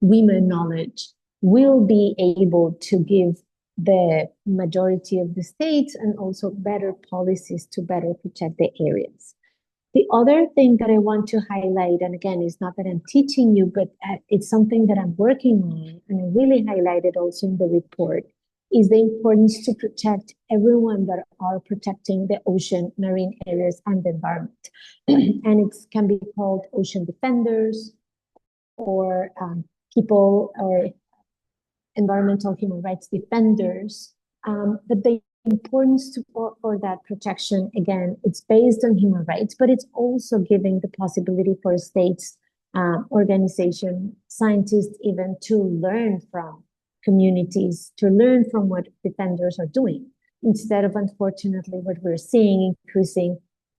women knowledge, will be able to give the majority of the states and also better policies to better protect the areas. The other thing that I want to highlight, and again, it's not that I'm teaching you, but it's something that I'm working on, and I really highlighted also in the report, is the importance to protect everyone that are protecting the ocean, marine areas, and the environment. And it can be called ocean defenders or people or environmental human rights defenders. But the importance for that protection, again, it's based on human rights, but it's also giving the possibility for states, organizations, scientists even to learn from communities, to learn from what defenders are doing, instead of, unfortunately, what we're seeing, increasing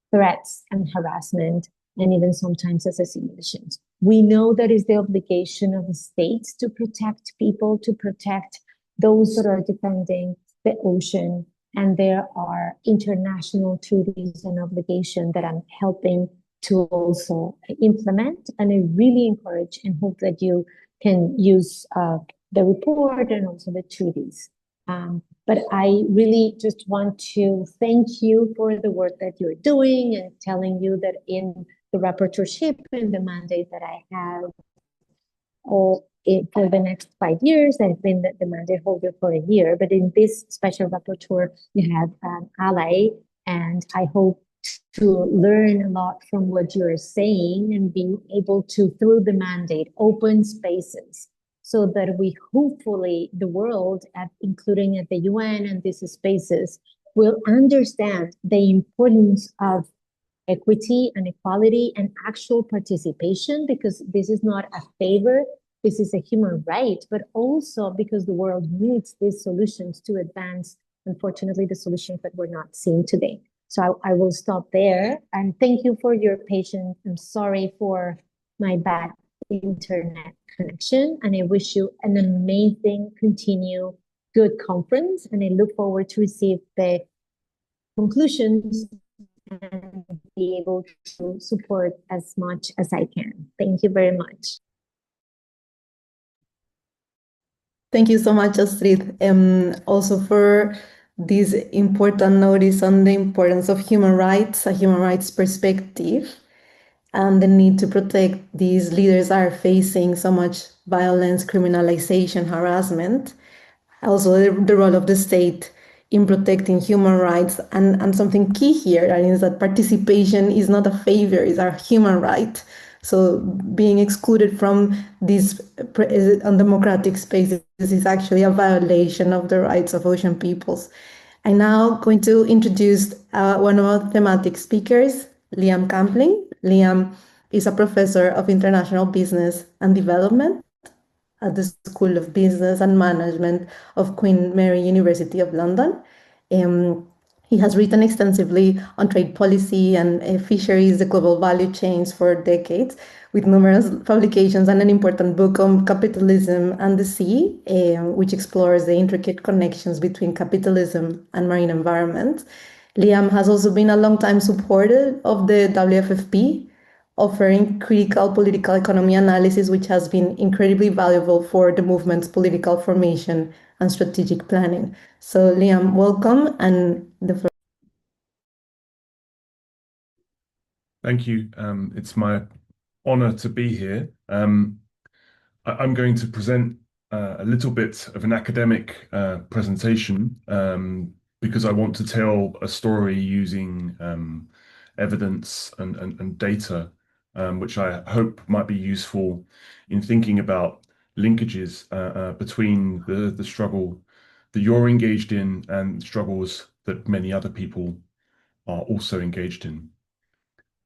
threats and harassment, and even sometimes assassinations. We know that is the obligation of the states to protect people, to protect those that are defending the ocean. And there are international treaties and obligations that I'm helping to also implement. And I really encourage and hope that you can use the report and also the treaties. But I really just want to thank you for the work that you're doing and telling you that in the rapporteurship and the mandate that I have for the next 5 years, I've been the mandate holder for a year, but in this special rapporteur, you have an ally, and I hope to learn a lot from what you're saying and being able to, through the mandate, open spaces so that we hopefully, the world, including at the UN and these spaces, will understand the importance of equity and equality and actual participation, because this is not a favor, this is a human right, but also because the world needs these solutions to advance, unfortunately, the solutions that we're not seeing today. So I will stop there, and thank you for your patience. I'm sorry for my bad internet connection, and I wish you an amazing, continued, good conference, and I look forward to receive the conclusions and be able to support as much as I can. Thank you very much. Thank you so much, Astrid, also for this important notice on the importance of human rights, a human rights perspective, and the need to protect these leaders are facing so much violence, criminalization, harassment. Also, the role of the state in protecting human rights, and something key here, and is that participation is not a favor, it's a human right. So being excluded from these undemocratic spaces is actually a violation of the rights of ocean peoples. I'm now going to introduce one of our thematic speakers, Liam Campling. Liam is a professor of international business and development at the School of Business and Management of Queen Mary University of London. He has written extensively on trade policy and fisheries, the global value chains for decades, with numerous publications and an important book on capitalism and the sea, which explores the intricate connections between capitalism and marine environment. Liam has also been a long-time supporter of the WFFP, offering critical political economy analysis, which has been incredibly valuable for the movement's political formation and strategic planning. So, Liam, welcome, and the floor. Thank you. It's my honor to be here. I'm going to present a little bit of an academic presentation because I want to tell a story using evidence and data, which I hope might be useful in thinking about linkages between the struggle that you're engaged in and struggles that many other people are also engaged in.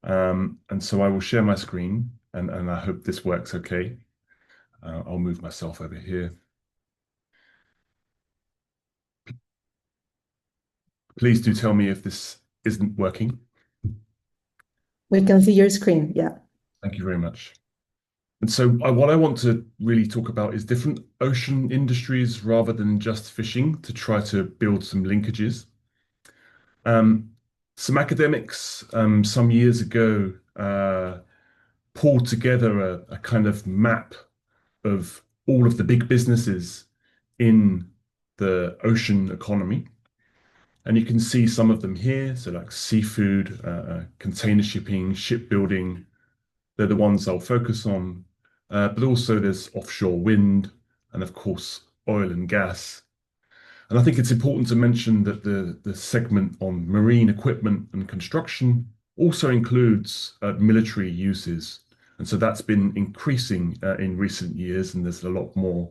And so I will share my screen, and I hope this works okay. I'll move myself over here. Please do tell me if this isn't working. We can see your screen, yeah. Thank you very much. And so what I want to really talk about is different ocean industries rather than just fishing, to try to build some linkages. Some academics some years ago pulled together a kind of map of all of the big businesses in the ocean economy. And you can see some of them here. So like seafood, container shipping, shipbuilding, they're the ones I'll focus on. But also there's offshore wind and of course, oil and gas. And I think it's important to mention that the segment on marine equipment and construction also includes military uses. And so that's been increasing in recent years, and there's a lot more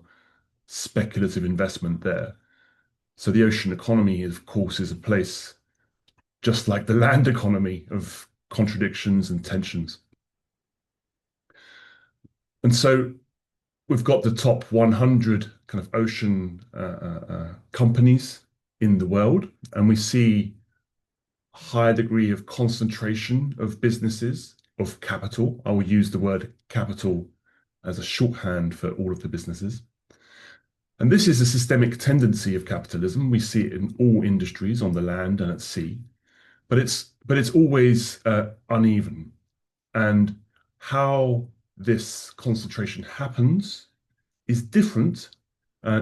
speculative investment there. So the ocean economy, of course, is a place just like the land economy of contradictions and tensions. And so we've got the top 100 kind of ocean companies in the world, and we see a higher degree of concentration of businesses, of capital. I will use the word capital as a shorthand for all of the businesses. And this is a systemic tendency of capitalism. We see it in all industries on the land and at sea, but it's always uneven. And how this concentration happens is different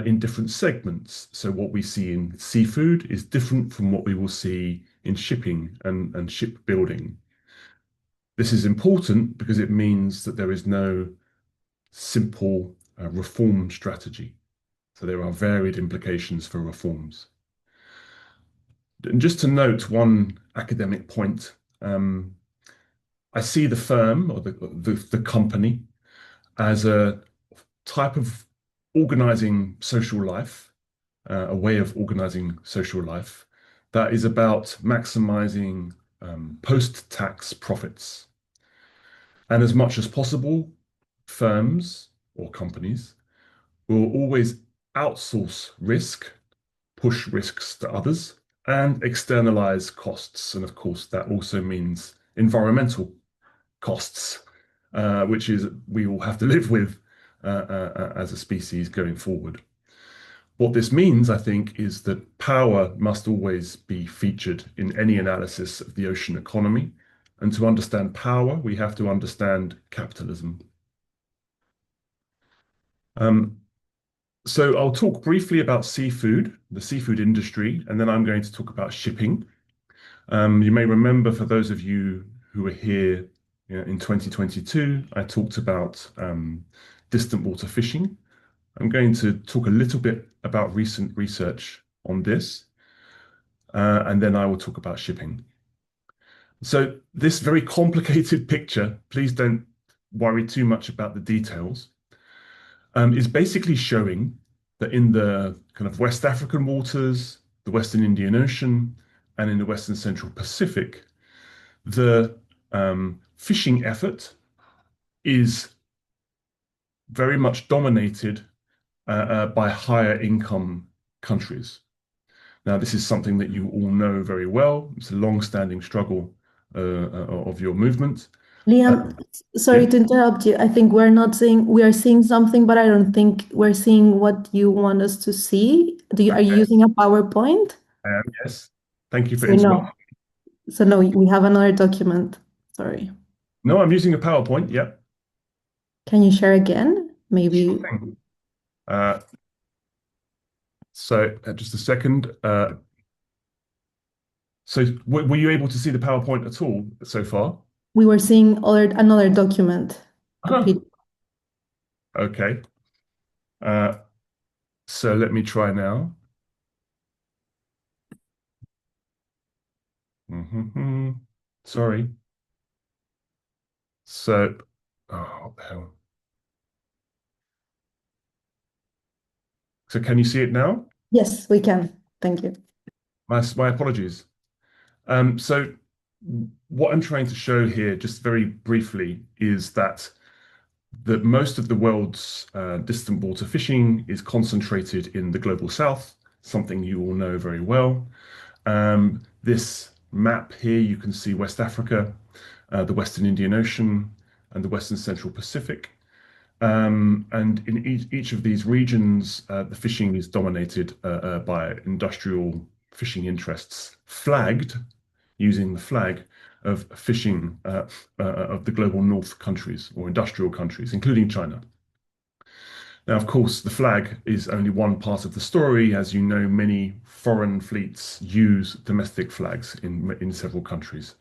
in different segments. So what we see in seafood is different from what we will see in shipping and shipbuilding. This is important because it means that there is no simple reform strategy. So there are varied implications for reforms. And just to note one academic point, I see the firm or the company as a type of organizing social life, a way of organizing social life that is about maximizing post-tax profits. And as much as possible, firms or companies will always outsource risk, push risks to others, and externalize costs. And of course, that also means environmental costs, which is we all have to live with as a species going forward. What this means, I think, is that power must always be featured in any analysis of the ocean economy. And to understand power, we have to understand capitalism. So I'll talk briefly about seafood, the seafood industry, and then I'm going to talk about shipping. You may remember, for those of you who were here in 2022, I talked about distant water fishing. I'm going to talk a little bit about recent research on this, and then I will talk about shipping. So this very complicated picture, please don't worry too much about the details, is basically showing that in the kind of West African waters, the Western Indian Ocean, and in the Western Central Pacific, the fishing effort is very much dominated by higher income countries. Now, this is something that you all know very well. It's a long-standing struggle of your movement. Liam, sorry to interrupt you. I think we are seeing something, but I don't think we're seeing what you want us to see. Are you using a PowerPoint? I am, yes. Thank you for interrupting. So no, we have another document. Sorry. No, I'm using a PowerPoint, yeah. Can you share again? Maybe. So just a second. So were you able to see the PowerPoint at all so far? We were seeing another document. Okay. So let me try now. Sorry. So, what the hell? So can you see it now? Yes, we can. Thank you. My apologies. So what I'm trying to show here, just very briefly, is that most of the world's distant water fishing is concentrated in the global south, something you all know very well. This map here, you can see West Africa, the Western Indian Ocean, and the Western Central Pacific. And in each of these regions, the fishing is dominated by industrial fishing interests, flagged using the flag of fishing of the global north countries or industrial countries, including China. Now, of course, the flag is only one part of the story. As you know, many foreign fleets use domestic flags in several countries.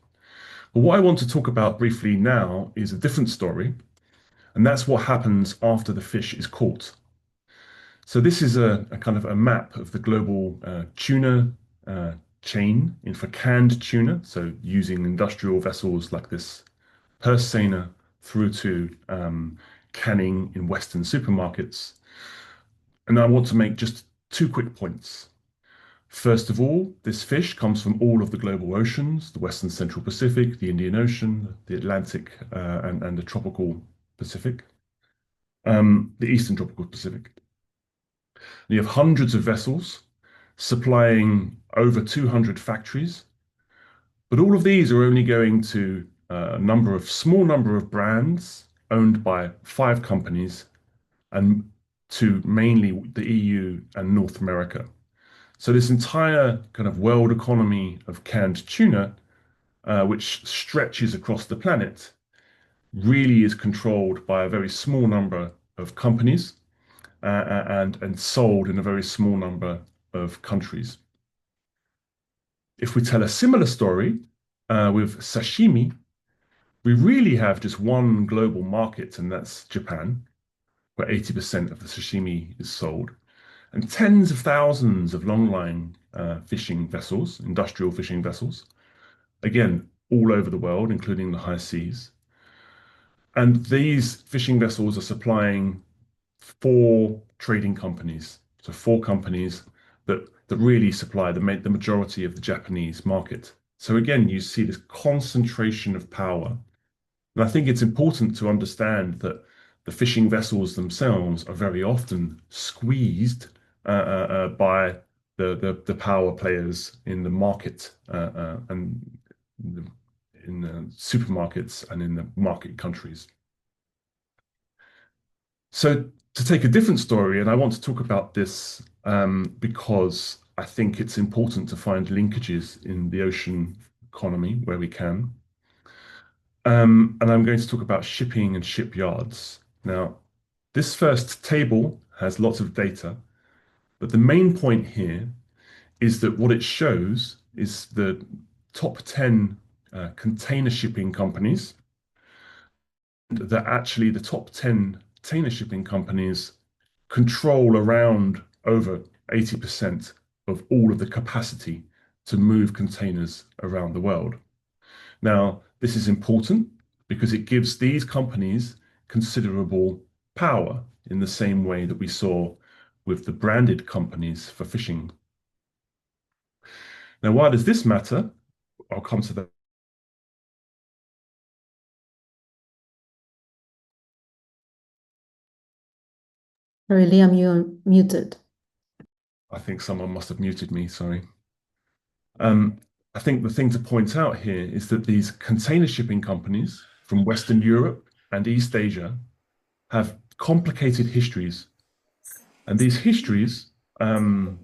But what I want to talk about briefly now is a different story, and that's what happens after the fish is caught. So this is a kind of a map of the global tuna chain for canned tuna, so using industrial vessels like this purse seiner through to canning in Western supermarkets. And I want to make just 2 quick points. First of all, this fish comes from all of the global oceans, the Western Central Pacific, the Indian Ocean, the Atlantic, and the tropical Pacific, the Eastern tropical Pacific. And you have hundreds of vessels supplying over 200 factories, but all of these are only going to a small number of brands owned by 5 companies and to mainly the EU and North America. So this entire kind of world economy of canned tuna, which stretches across the planet, really is controlled by a very small number of companies and sold in a very small number of countries. If we tell a similar story with sashimi, we really have just one global market, and that's Japan, where 80% of the sashimi is sold, and tens of thousands of longline fishing vessels, industrial fishing vessels, again, all over the world, including the high seas. And these fishing vessels are supplying 4 trading companies, so 4 companies that really supply the majority of the Japanese market. So again, you see this concentration of power. And I think it's important to understand that the fishing vessels themselves are very often squeezed by the power players in the market and in the supermarkets and in the market countries. So to take a different story, and I want to talk about this because I think it's important to find linkages in the ocean economy where we can. And I'm going to talk about shipping and shipyards. Now, this first table has lots of data, but the main point here is that what it shows is the top 10 container shipping companies, that actually the top 10 container shipping companies control around over 80% of all of the capacity to move containers around the world. Now, this is important because it gives these companies considerable power in the same way that we saw with the branded companies for fishing. Now, why does this matter? I'll come to that. Sorry, Liam, you're muted. I think someone must have muted me, sorry. I think the thing to point out here is that these container shipping companies from Western Europe and East Asia have complicated histories. And these histories are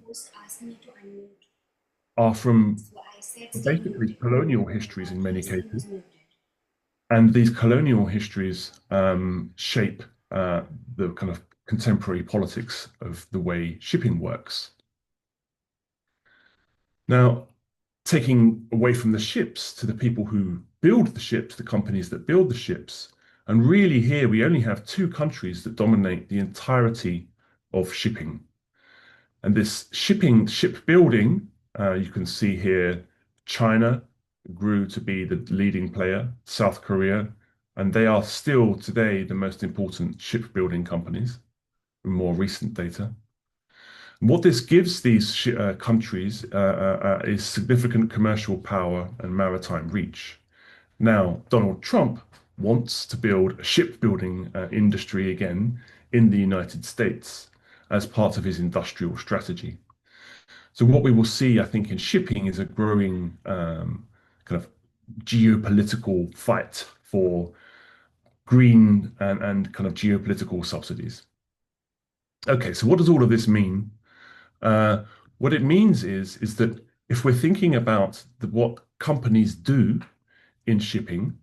from basically colonial histories in many cases. And these colonial histories shape the kind of contemporary politics of the way shipping works. Now, taking away from the ships to the people who build the ships, the companies that build the ships, and really here we only have 2 countries that dominate the entirety of shipping. And this shipbuilding, you can see here, China grew to be the leading player, South Korea, and they are still today the most important shipbuilding companies in more recent data. What this gives these countries is significant commercial power and maritime reach. Now, Donald Trump wants to build a shipbuilding industry again in the United States as part of his industrial strategy. So what we will see, I think, in shipping is a growing kind of geopolitical fight for green and kind of geopolitical subsidies. Okay, so what does all of this mean? What it means is that if we're thinking about what companies do in shipping,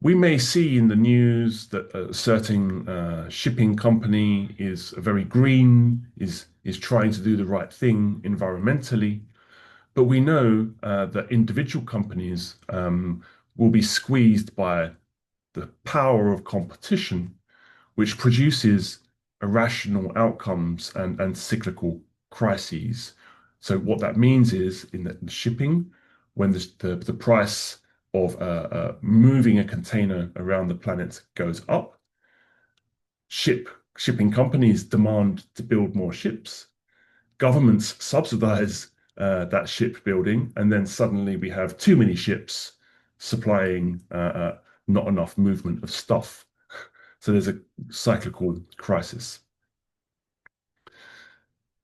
we may see in the news that a certain shipping company is very green, is trying to do the right thing environmentally, but we know that individual companies will be squeezed by the power of competition, which produces irrational outcomes and cyclical crises. So what that means is in the shipping, when the price of moving a container around the planet goes up, shipping companies demand to build more ships. Governments subsidize that shipbuilding, and then suddenly we have too many ships supplying not enough movement of stuff. So there's a cyclical crisis.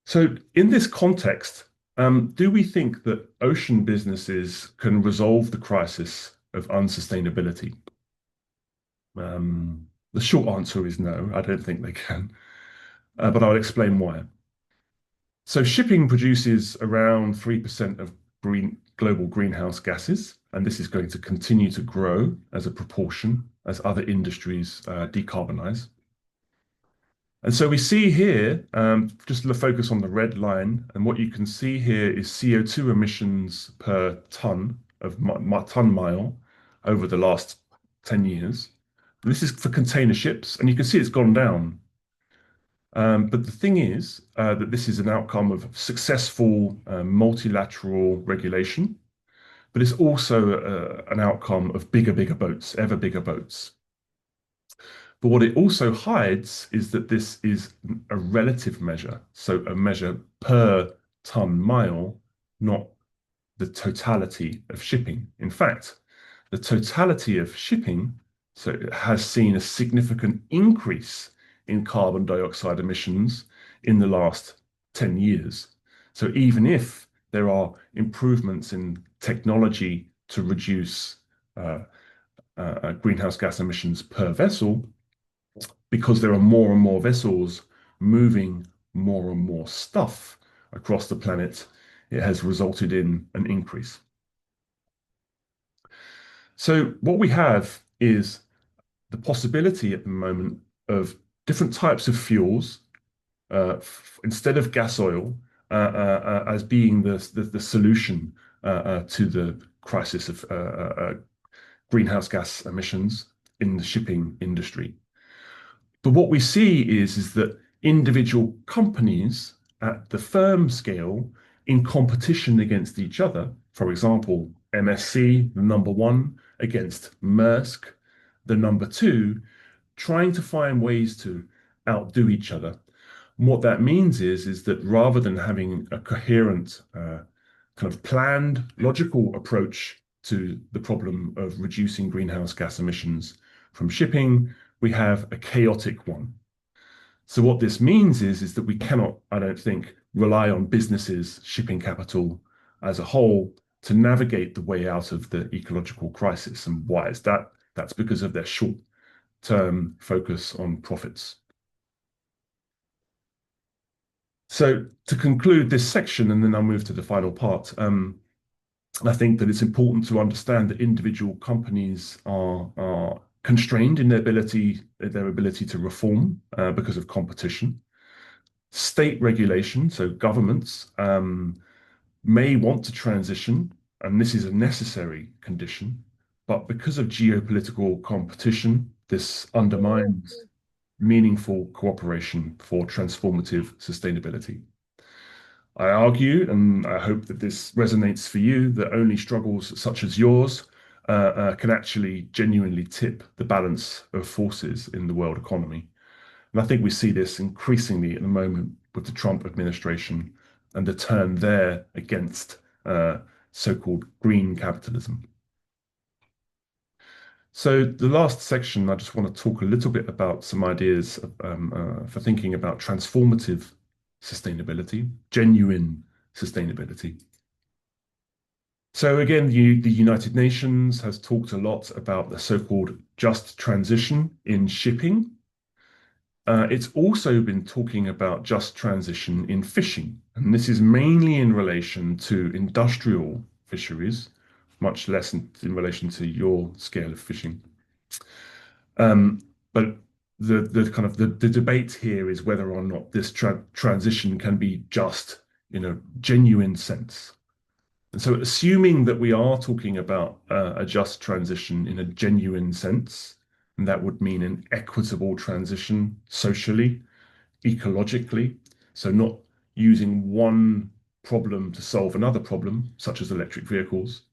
So in this context, do we think that ocean businesses can resolve the crisis of unsustainability? The short answer is no, I don't think they can, but I'll explain why. So shipping produces around 3% of global greenhouse gases, and this is going to continue to grow as a proportion as other industries decarbonize. And so we see here, just to focus on the red line, and what you can see here is CO2 emissions per ton mile over the last 10 years. This is for container ships, and you can see it's gone down. But the thing is that this is an outcome of successful multilateral regulation, but it's also an outcome of bigger boats, ever bigger boats. But what it also hides is that this is a relative measure, so a measure per ton mile, not the totality of shipping. In fact, the totality of shipping has seen a significant increase in carbon dioxide emissions in the last 10 years. So even if there are improvements in technology to reduce greenhouse gas emissions per vessel, because there are more and more vessels moving more and more stuff across the planet, it has resulted in an increase. So what we have is the possibility at the moment of different types of fuels instead of gas oil as being the solution to the crisis of greenhouse gas emissions in the shipping industry. But what we see is that individual companies at the firm scale in competition against each other, for example, MSC, the number one, against Maersk, the number two, trying to find ways to outdo each other. And what that means is that rather than having a coherent, kind of planned, logical approach to the problem of reducing greenhouse gas emissions from shipping, we have a chaotic one. So what this means is that we cannot, I don't think, rely on businesses, shipping capital as a whole to navigate the way out of the ecological crisis. And why is that? That's because of their short-term focus on profits. So to conclude this section, and then I'll move to the final part, I think that it's important to understand that individual companies are constrained in their ability to reform because of competition. State regulation, so governments, may want to transition, and this is a necessary condition, but because of geopolitical competition, this undermines meaningful cooperation for transformative sustainability. I argue, and I hope that this resonates for you, that only struggles such as yours can actually genuinely tip the balance of forces in the world economy. And I think we see this increasingly at the moment with the Trump administration and the turn there against so-called green capitalism. So the last section, I just want to talk a little bit about some ideas for thinking about transformative sustainability, genuine sustainability. So again, the United Nations has talked a lot about the so-called just transition in shipping. It's also been talking about just transition in fishing, and this is mainly in relation to industrial fisheries, much less in relation to your scale of fishing. But the debate here is whether or not this transition can be just in a genuine sense. And so assuming that we are talking about a just transition in a genuine sense, and that would mean an equitable transition socially, ecologically, so not using one problem to solve another problem, such as electric vehicles.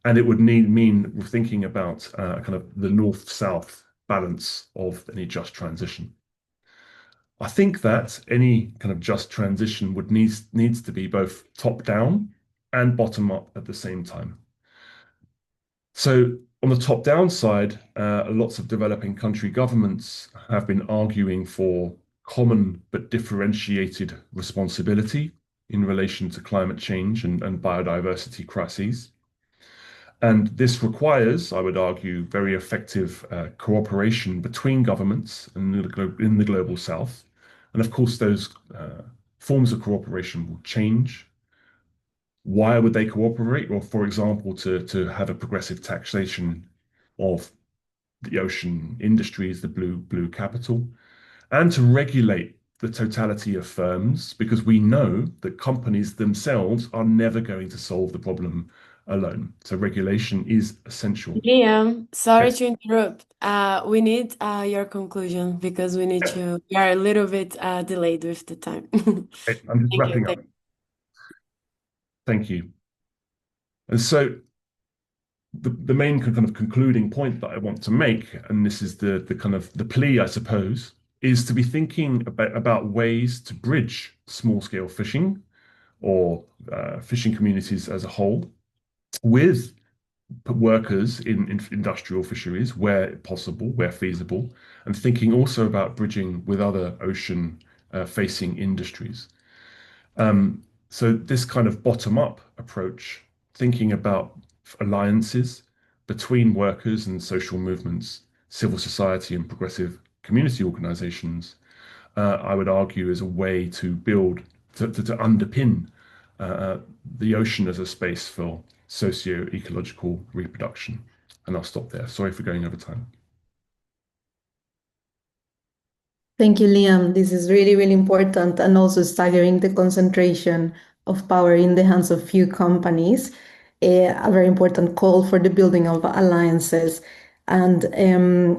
And it would mean thinking about kind of the north-south balance of any just transition. I think that any kind of just transition would needs to be both top-down and bottom-up at the same time. So on the top-down side, lots of developing country governments have been arguing for common but differentiated responsibility in relation to climate change and biodiversity crises. And this requires, I would argue, very effective cooperation between governments in the global south. And of course, those forms of cooperation will change. Why would they cooperate? Well, for example, to have a progressive taxation of the ocean industries, the blue capital, and to regulate the totality of firms, because we know that companies themselves are never going to solve the problem alone. So regulation is essential. Liam, sorry Yes. to interrupt. We need your conclusion because we need to. We are a little bit delayed with the time. Okay, I'm just wrapping up. Thank you. And so the main kind of concluding point that I want to make, and this is the kind of the plea, I suppose, is to be thinking about ways to bridge small-scale fishing or fishing communities as a whole with workers in industrial fisheries where possible, where feasible, and thinking also about bridging with other ocean facing industries. So this kind of bottom-up approach, thinking about alliances between workers and social movements, civil society and progressive community organizations, I would argue is a way to build, to underpin the ocean as a space for socio-ecological reproduction. And I'll stop there. Sorry for going over time. Thank you, Liam. This is really, really important and also staggering the concentration of power in the hands of few companies. A very important call for the building of alliances and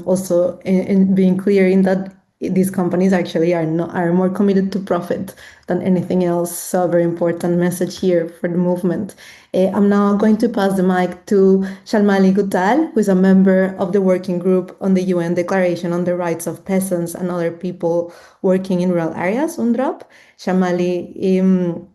also in being clear in that these companies actually are more committed to profit than anything else. So a very important message here for the movement. I'm now going to pass the mic to Shalmali Gutal, who is a member of the working group on the UN Declaration on the Rights of Peasants and Other People Working in Rural Areas, UNDROP. Shalmali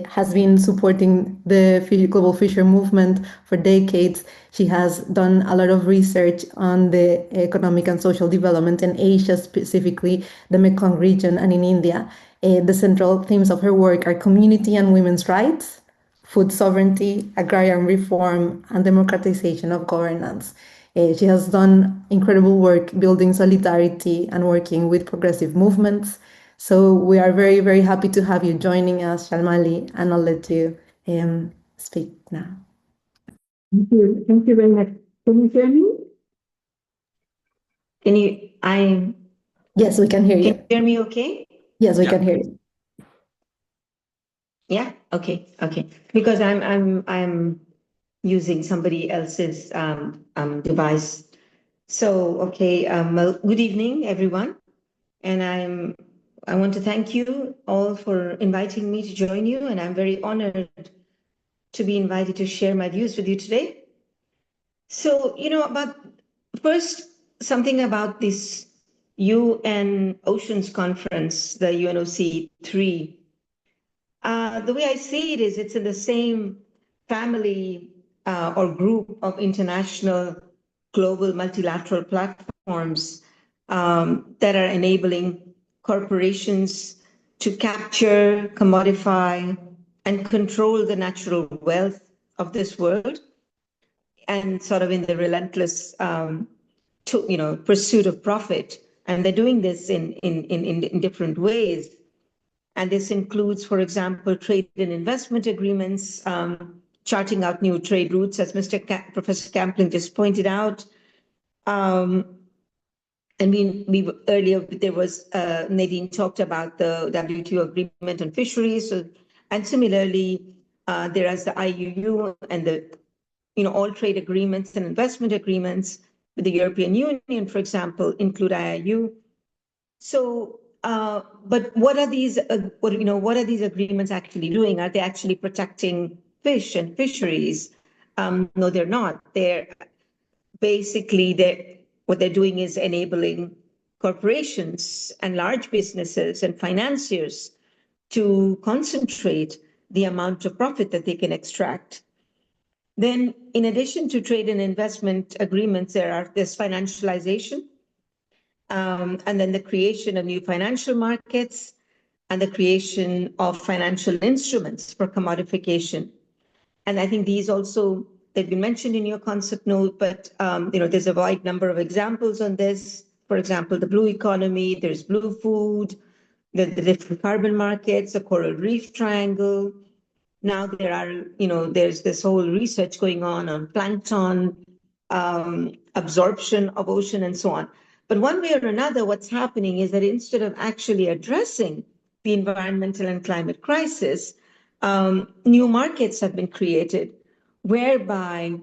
has been supporting the global fisher movement for decades. She has done a lot of research on the economic and social development in Asia, specifically the Mekong region and in India. The central themes of her work are community and women's rights, food sovereignty, agrarian reform, and democratization of governance. She has done incredible work building solidarity and working with progressive movements. So we are very, very happy to have you joining us, Shalmali, and I'll let you speak now. Thank you. Thank you very much. Can you hear me? Yes, we can hear you. Can you hear me okay? Yes, we can hear you. Yeah, okay. Because I'm using somebody else's device. So, okay, well, good evening, everyone. And I want to thank you all for inviting me to join you, and I'm very honored to be invited to share my views with you today. So, first, something about this UN Oceans Conference, the UNOC 3. The way I see it is it's in the same family or group of international global multilateral platforms that are enabling corporations to capture, commodify, and control the natural wealth of this world, and sort of in the relentless pursuit of profit. And they're doing this in different ways. And this includes, for example, trade and investment agreements, charting out new trade routes, as Professor Campling just pointed out. We earlier there was Nadine talked about the WTO agreement on fisheries, and similarly there is the IUU and the all trade agreements and investment agreements with the European Union, for example, include IUU. So, but what are these? What are these agreements actually doing? Are they actually protecting fish and fisheries? No, they're not. They're basically what they're doing is enabling corporations and large businesses and financiers to concentrate the amount of profit that they can extract. Then, in addition to trade and investment agreements, there's financialization, and then the creation of new financial markets and the creation of financial instruments for commodification. And I think these also, they've been mentioned in your concept note, but there's a wide number of examples on this. For example, the blue economy, there's blue food, the different carbon markets, the coral reef triangle. Now there's this whole research going on plankton, absorption of ocean, and so on. But one way or another, what's happening is that instead of actually addressing the environmental and climate crisis, new markets have been created whereby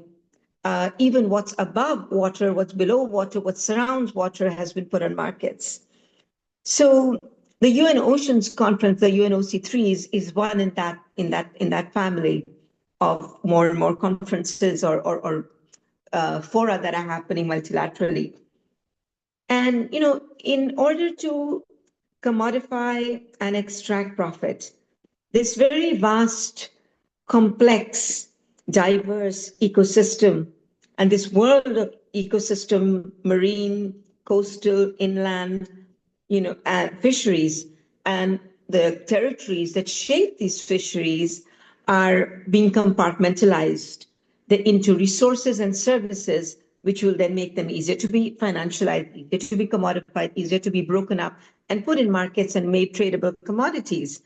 even what's above water, what's below water, what surrounds water has been put on markets. So the UN Oceans Conference, the UNOC3, is one in that family of more and more conferences or fora that are happening multilaterally. And in order to commodify and extract profit, this very vast, complex, diverse ecosystem and this world of ecosystem, marine, coastal, inland, fisheries, and the territories that shape these fisheries are being compartmentalized into resources and services, which will then make them easier to be financialized, easier to be commodified, easier to be broken up and put in markets and made tradable commodities.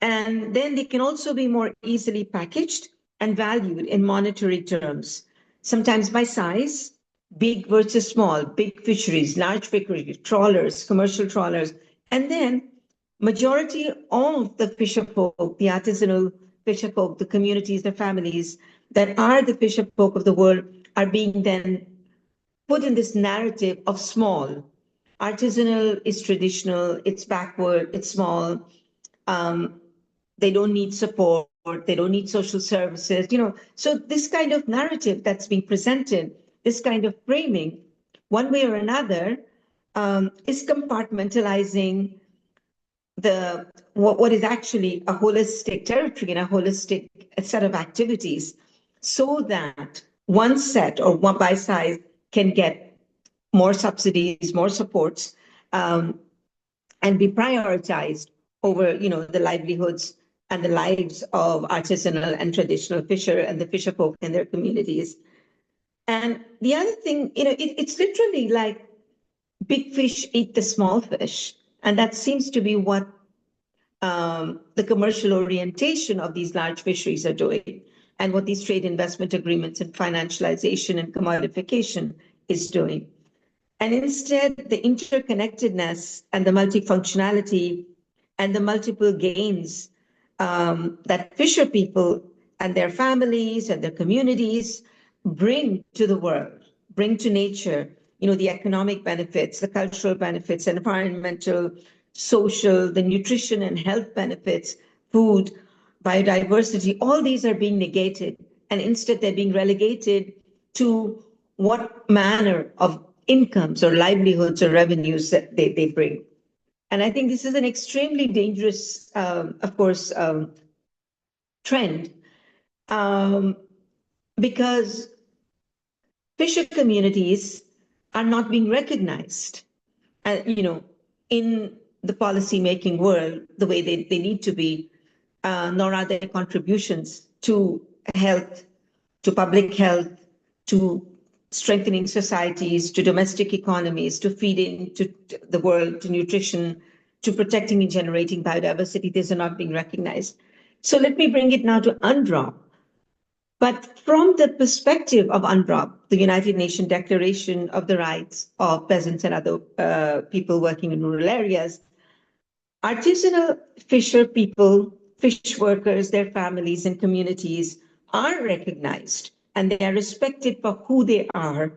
And then they can also be more easily packaged and valued in monetary terms, sometimes by size, big versus small, big fisheries, large fisheries, trawlers, commercial trawlers. And then majority of the fisherfolk, the artisanal fisherfolk, the communities, the families that are the fisherfolk of the world are being then put in this narrative of small. Artisanal is traditional, it's backward, it's small. They don't need support, they don't need social services, So this kind of narrative that's being presented, this kind of framing, one way or another, is compartmentalizing what is actually a holistic territory and a holistic set of activities, so that one set or one by size can get more subsidies, more supports, and be prioritized over, the livelihoods and the lives of artisanal and traditional fisher and the fisherfolk in their communities. And the other thing, it's literally like big fish eat the small fish. And that seems to be what the commercial orientation of these large fisheries are doing, and what these trade investment agreements and financialization and commodification is doing. And instead, the interconnectedness and the multifunctionality and the multiple gains that fisher people and their families and their communities bring to the world, bring to nature, the economic benefits, the cultural benefits, environmental, social, the nutrition and health benefits, food, biodiversity, all these are being negated. And instead, they're being relegated to what manner of incomes or livelihoods or revenues that they bring. And I think this is an extremely dangerous, of course, trend, because fisher communities are not being recognized, in the policy-making world the way they need to be, nor are their contributions to health, to public health, to strengthening societies, to domestic economies, to feeding to the world, to nutrition, to protecting and generating biodiversity. These are not being recognized. So let me bring it now to UNDROP. But from the perspective of UNDROP, the United Nations Declaration of the Rights of Peasants and Other People Working in Rural Areas, artisanal fisher people, fish workers, their families and communities are recognized and they are respected for who they are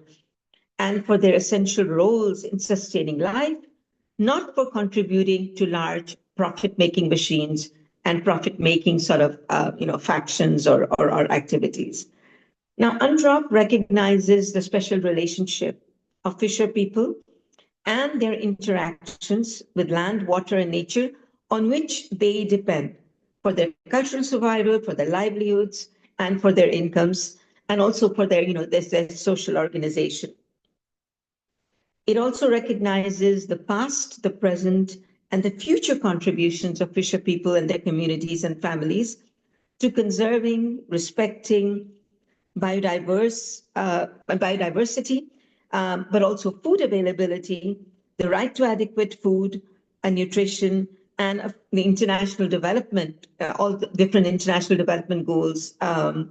and for their essential roles in sustaining life, not for contributing to large profit-making machines and profit-making sort of factions or activities. Now, UNDROP recognizes the special relationship of fisher people and their interactions with land, water, and nature on which they depend for their cultural survival, for their livelihoods, and for their incomes, and also for their, their social organization. It also recognizes the past, the present, and the future contributions of fisher people and their communities and families to conserving, respecting biodiversity, but also food availability, the right to adequate food and nutrition, and the international development, all the different international development goals, and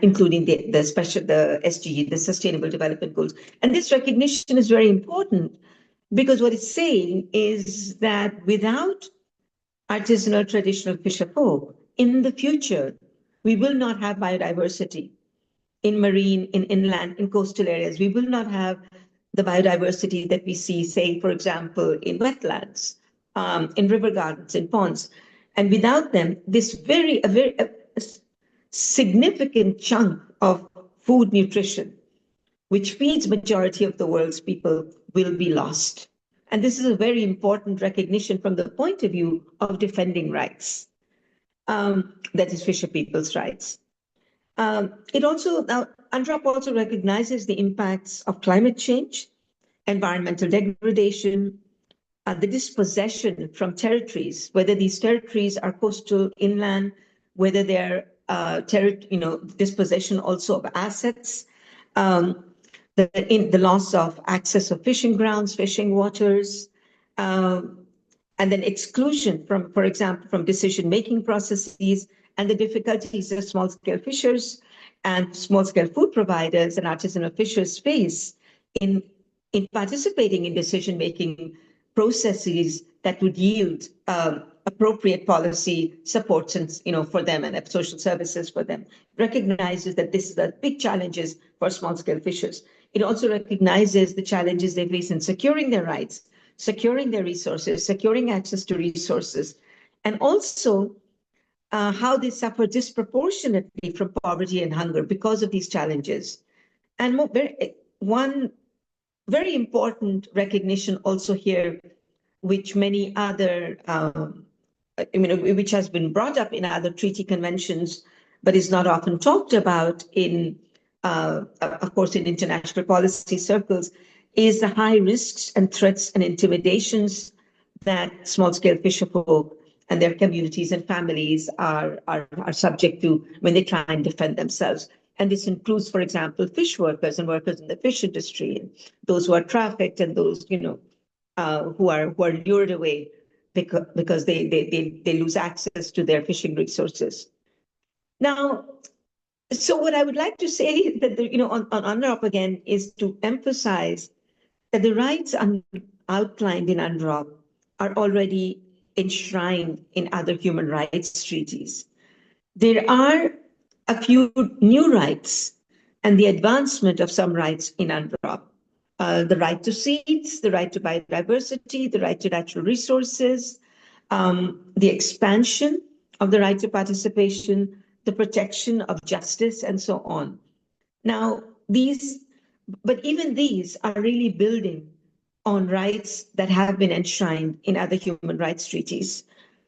including the SDG, the Sustainable Development Goals. And this recognition is very important because what it's saying is that without artisanal traditional fisher folk, in the future, we will not have biodiversity in marine, in inland, in coastal areas. We will not have the biodiversity that we see, say, for example, in wetlands, in river gardens, in ponds. And without them, this very significant chunk of food nutrition, which feeds majority of the world's people, will be lost. And this is a very important recognition from the point of view of defending rights, that is fisher people's rights. UNDROP also recognizes the impacts of climate change, environmental degradation, the dispossession from territories, whether these territories are coastal, inland, whether they're dispossession also of assets, the loss of access of fishing grounds, fishing waters, and then exclusion from, for example, from decision-making processes and the difficulties that small-scale fishers and small-scale food providers and artisanal fishers face in participating in decision-making processes that would yield appropriate policy supports and for them and social services for them. Recognizes that this is the big challenges for small-scale fishers. It also recognizes the challenges they face in securing their rights, securing their resources, securing access to resources, and also how they suffer disproportionately from poverty and hunger because of these challenges. And one very important recognition also here, which many other, which has been brought up in other treaty conventions, but is not often talked about in, of course, in international policy circles, is the high risks and threats and intimidations that small-scale fisherfolk and their communities and families are subject to when they try and defend themselves. And this includes, for example, fish workers and workers in the fish industry, and those who are trafficked and those, who are lured away because they lose access to their fishing resources. Now, so what I would like to say that on UNDROP again is to emphasize that the rights outlined in UNDROP are already enshrined in other human rights treaties. There are a few new rights and the advancement of some rights in UNDROP. The right to seeds, the right to biodiversity, the right to natural resources, the expansion of the right to participation, the protection of justice, and so on. Now, but even these are really building on rights that have been enshrined in other human rights treaties.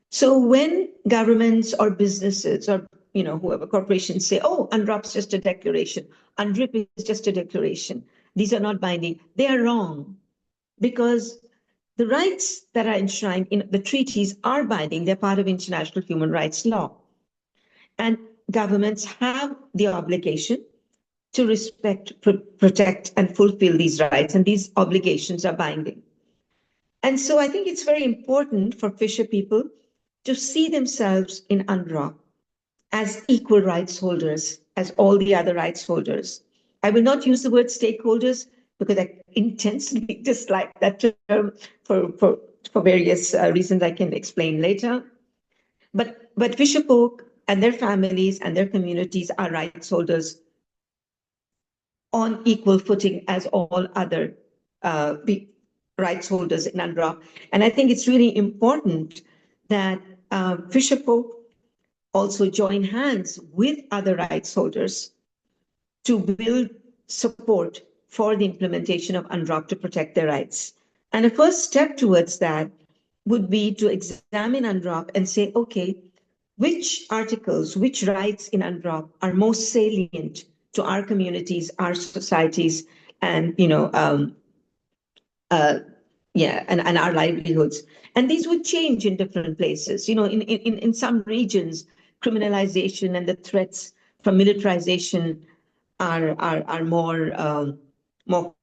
So when governments or businesses or whoever, corporations say, oh, UNDROP's just a declaration, UNDRIP is just a declaration, these are not binding, they are wrong, because the rights that are enshrined in the treaties are binding, they're part of international human rights law. And governments have the obligation to respect, protect, and fulfill these rights, and these obligations are binding. And so I think it's very important for fisher people to see themselves in UNDROP as equal rights holders as all the other rights holders. I will not use the word stakeholders because I intensely dislike that term for various reasons I can explain later. But fisher folk and their families and their communities are rights holders on equal footing as all other rights holders in UNDROP. And I think it's really important that fisher folk also join hands with other rights holders to build support for the implementation of UNDROP to protect their rights. And a first step towards that would be to examine UNDROP and say, okay, which articles, which rights in UNDROP are most salient to our communities, our societies, and and our livelihoods. And these would change in different places. In some regions, criminalization and the threats from militarization are more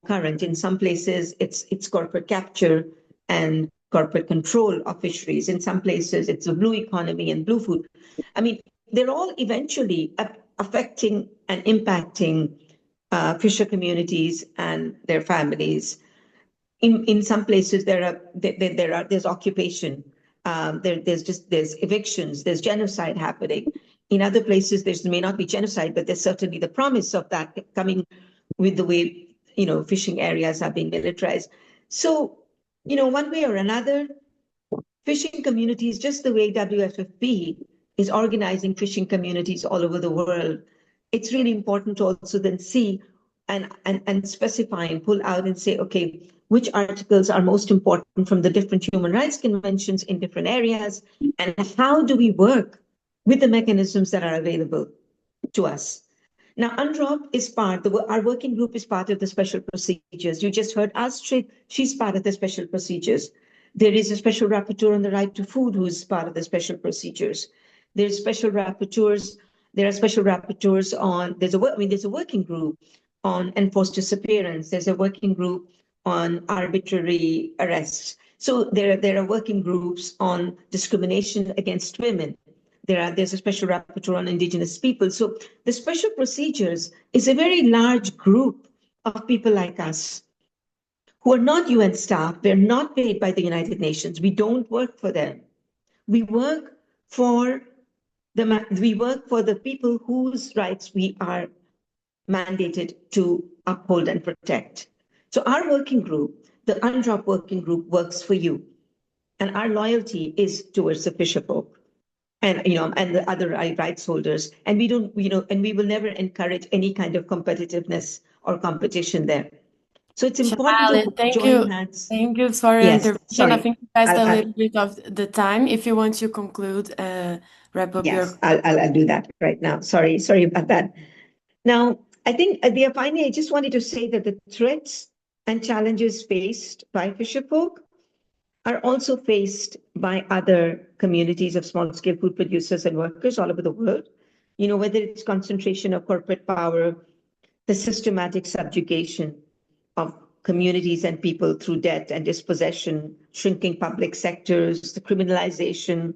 current. In some places, it's corporate capture and corporate control of fisheries. In some places, it's the blue economy and blue food. I mean, they're all eventually affecting and impacting fisher communities and their families. In some places, there's occupation. There's evictions. There's genocide happening. In other places, there may not be genocide, but there's certainly the promise of that coming with the way fishing areas are being militarized. So, one way or another, fishing communities, just the way WFFP is organizing fishing communities all over the world, it's really important to also then see and specify and pull out and say, okay, which articles are most important from the different human rights conventions in different areas, and how do we work with the mechanisms that are available to us. Now, UNDROP is our working group is part of the special procedures. You just heard Astrid, she's part of the special procedures. There is a special rapporteur on the right to food who's part of the special procedures. There's special rapporteurs. There are special rapporteurs on, there's a working group on enforced disappearance. There's a working group on arbitrary arrests. So there are working groups on discrimination against women. There's a special rapporteur on indigenous people. So the special procedures is a very large group of people like us who are not UN staff. They're not paid by the United Nations. We don't work for them. We work for the people whose rights we are mandated to uphold and protect. So our working group, the UNDROP working group, works for you. And our loyalty is towards the fisher folk and the other rights holders. And we don't, and we will never encourage any kind of competitiveness or competition there. So it's important to join hands. Thank you for your intervention. Sorry. I think you passed a little bit of the time. If you want to conclude, wrap up your... I'll do that right now. Sorry about that. Now, I think finally, I just wanted to say that the threats and challenges faced by fisher folk are also faced by other communities of small-scale food producers and workers all over the world. Whether it's concentration of corporate power, the systematic subjugation of communities and people through debt and dispossession, shrinking public sectors, the criminalization,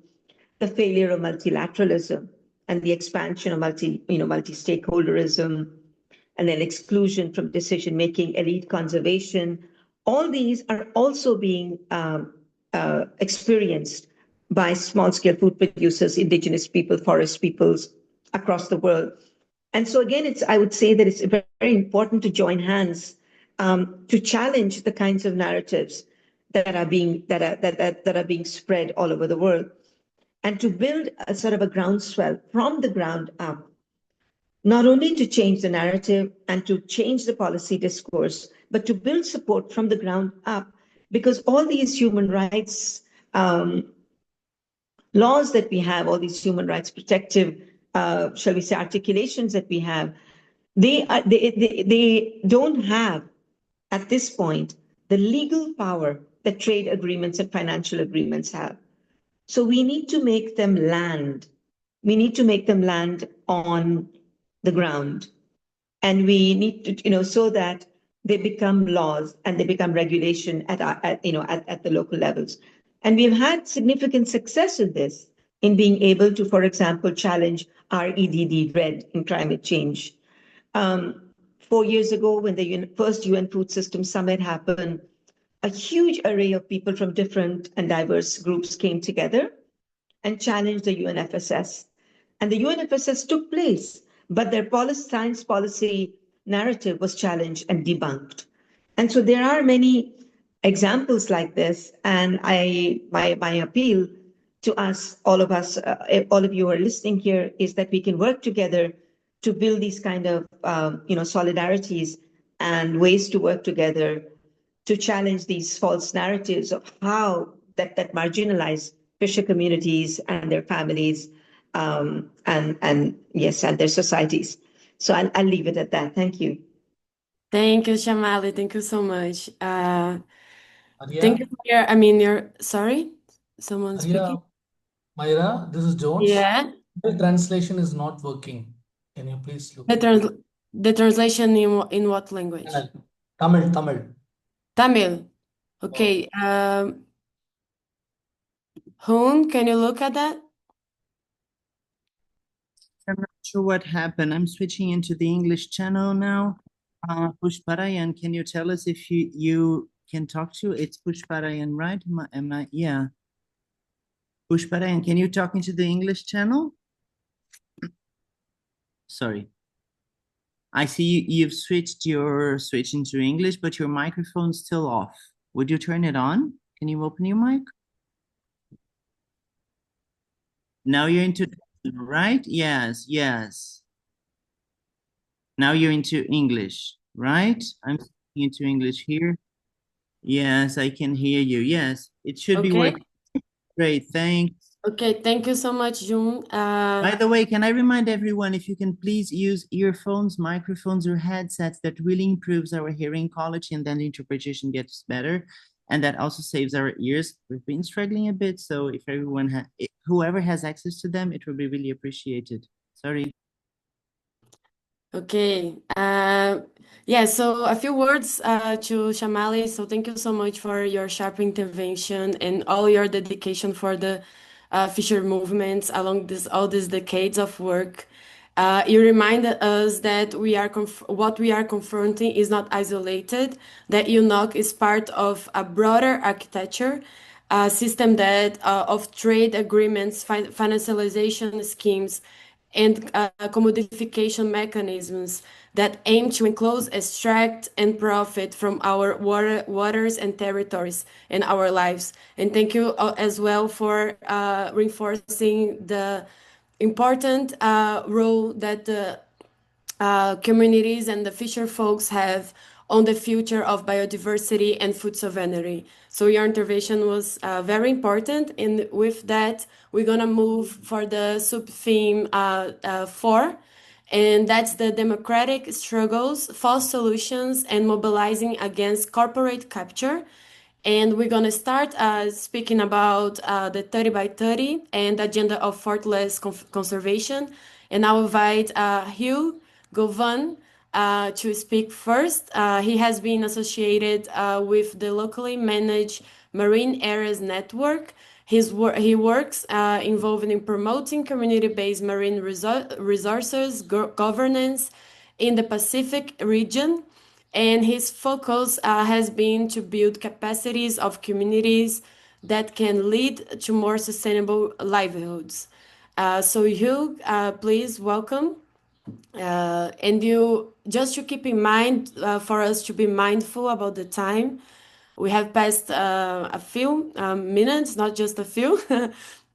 the failure of multilateralism, and the expansion of multi-stakeholderism, and then exclusion from decision-making, elite conservation. All these are also being experienced by small-scale food producers, indigenous people, forest peoples across the world. And so again, I would say that it's very important to join hands to challenge the kinds of narratives that are being spread all over the world, and to build a sort of a groundswell from the ground up, not only to change the narrative and to change the policy discourse, but to build support from the ground up, because all these human rights laws that we have, all these human rights protective, shall we say, articulations that we have, they don't have, at this point, the legal power that trade agreements and financial agreements have. So we need to make them land. We need to make them land on the ground. And we need to, so that they become laws and they become regulation at the local levels. And we've had significant success in this, in being able to, for example, challenge REDD, RED, in climate change. 4 years ago, when the first UN Food System Summit happened, a huge array of people from different and diverse groups came together and challenged the UNFSS. And the UNFSS took place, but their science policy narrative was challenged and debunked. And so there are many examples like this. And my appeal to us, all of you who are listening here, is that we can work together to build these kind of solidarities and ways to work together to challenge these false narratives of how that marginalize fisher communities and their families, and their societies. So I'll leave it at that. Thank you. Thank you, Shamali. Thank you so much. Arya, Thank you for your, sorry? Someone speaking? Arya, Myra, this is Jones. Yeah. The translation is not working. Can you please look? The translation in what language? Tamil. Tamil. Okay. Hoon, can you look at that? I'm not sure what happened. I'm switching into the English channel now. Pushparayan, can you tell us if you can talk to? It's Pushparayan, right? Am I? Yeah. Pushparayan, can you talk into the English channel? Sorry. I see you've switched into English, but your microphone's still off. Would you turn it on? Can you open your mic? Now you're into, right? Yes. Now you're into English, right? I'm speaking into English here. Yes, I can hear you. Yes, it should be working. Great, thanks. Okay, thank you so much, June. By the way, can I remind everyone if you can please use earphones, microphones, or headsets? That really improves our hearing quality, and then the interpretation gets better. And that also saves our ears. We've been struggling a bit, so if everyone whoever has access to them, it will be really appreciated. Sorry. Okay. Yeah, so a few words to Shamali. So thank you so much for your sharp intervention and all your dedication for the fisher movements along all these decades of work. You reminded us that what we are confronting is not isolated, that UNOC is part of a broader architecture, a system that of trade agreements, financialization schemes, and commodification mechanisms that aim to enclose, extract, and profit from our waters and territories and our lives. And thank you as well for reinforcing the important role that the communities and the fisher folks have on the future of biodiversity and food sovereignty. So your intervention was very important. And with that, we're going to move for the sub-theme 4. And that's the democratic struggles, false solutions, and mobilizing against corporate capture. And we're going to start speaking about the 30 by 30 and the agenda of forest conservation. And I'll invite Hugh Govan to speak first. He has been associated with the locally managed marine areas network. He works involved in promoting community-based marine resources governance in the Pacific region. And his focus has been to build capacities of communities that can lead to more sustainable livelihoods. So Hugh, please welcome. And you just to keep in mind for us to be mindful about the time. We have passed a few minutes, not just a few,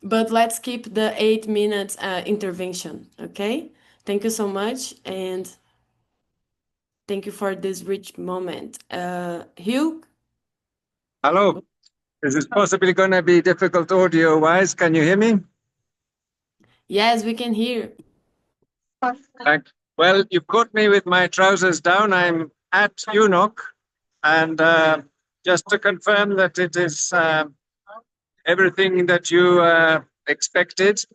but let's keep the 8 minutes intervention. Okay. Thank you so much. And thank you for this rich moment. Hugh? Hello. This is possibly going to be difficult audio-wise. Can you hear me? Yes, we can hear. Well, you've caught me with my trousers down. I'm at UNOC, and just to confirm that it is everything that you expected.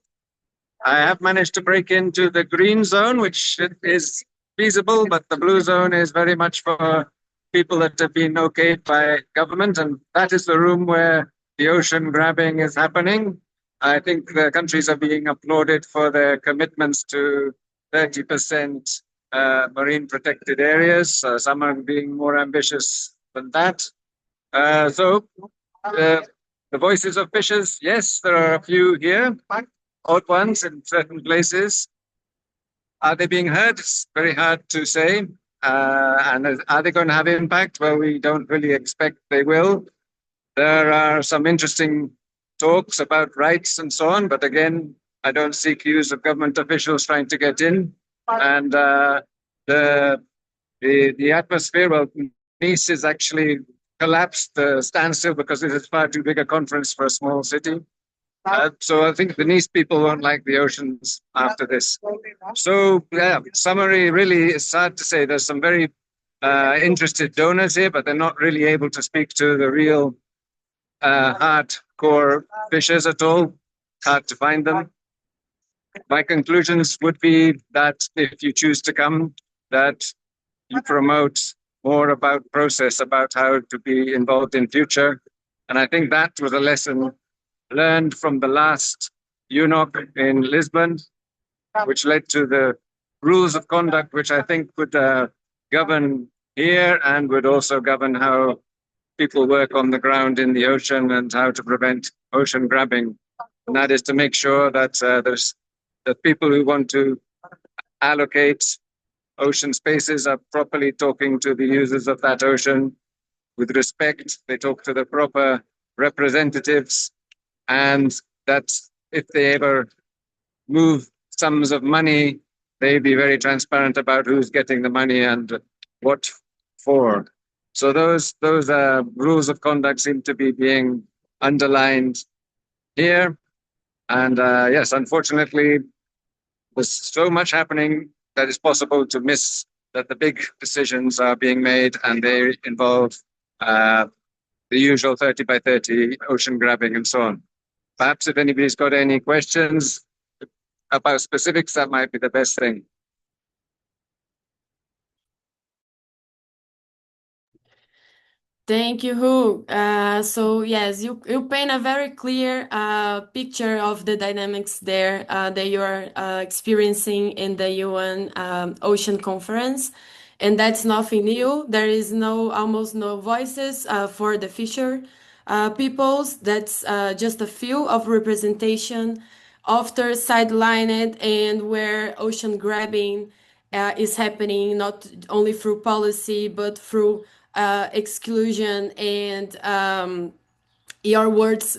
I have managed to break into the green zone, which is feasible, but the blue zone is very much for people that have been okayed by government, and that is the room where the ocean grabbing is happening. I think the countries are being applauded for their commitments to 30% marine protected areas. Some are being more ambitious than that. So the voices of fishers, yes, there are a few here, odd ones in certain places. Are they being heard? It's very hard to say. And are they going to have impact? Well, we don't really expect they will. There are some interesting talks about rights and so on, but again, I don't see cues of government officials trying to get in. And the atmosphere, well, Nice is actually collapsed, standstill, because this is far too big a conference for a small city. So I think the Nice people won't like the oceans after this. So yeah, summary really is hard to say. There's some very interested donors here, but they're not really able to speak to the real hardcore fishers at all. Hard to find them. My conclusions would be that if you choose to come, that you promote more about process, about how to be involved in future. And I think that was a lesson learned from the last UNOC in Lisbon, which led to the rules of conduct, which I think would govern here and would also govern how people work on the ground in the ocean and how to prevent ocean grabbing. And that is to make sure that that people who want to allocate ocean spaces are properly talking to the users of that ocean with respect. They talk to the proper representatives, and that if they ever move sums of money, they be very transparent about who's getting the money and what for. So those rules of conduct seem to be being underlined here. And yes, unfortunately, there's so much happening that it's possible to miss that the big decisions are being made, and they involve the usual 30 by 30 ocean grabbing and so on. Perhaps if anybody's got any questions about specifics, that might be the best thing. Thank you, Hu. So yes, you paint a very clear picture of the dynamics there that you are experiencing in the UN Ocean Conference, and that's nothing new. There is almost no voices for the fisher peoples. That's just a few of representation after sidelined and where ocean grabbing is happening not only through policy but through exclusion and your words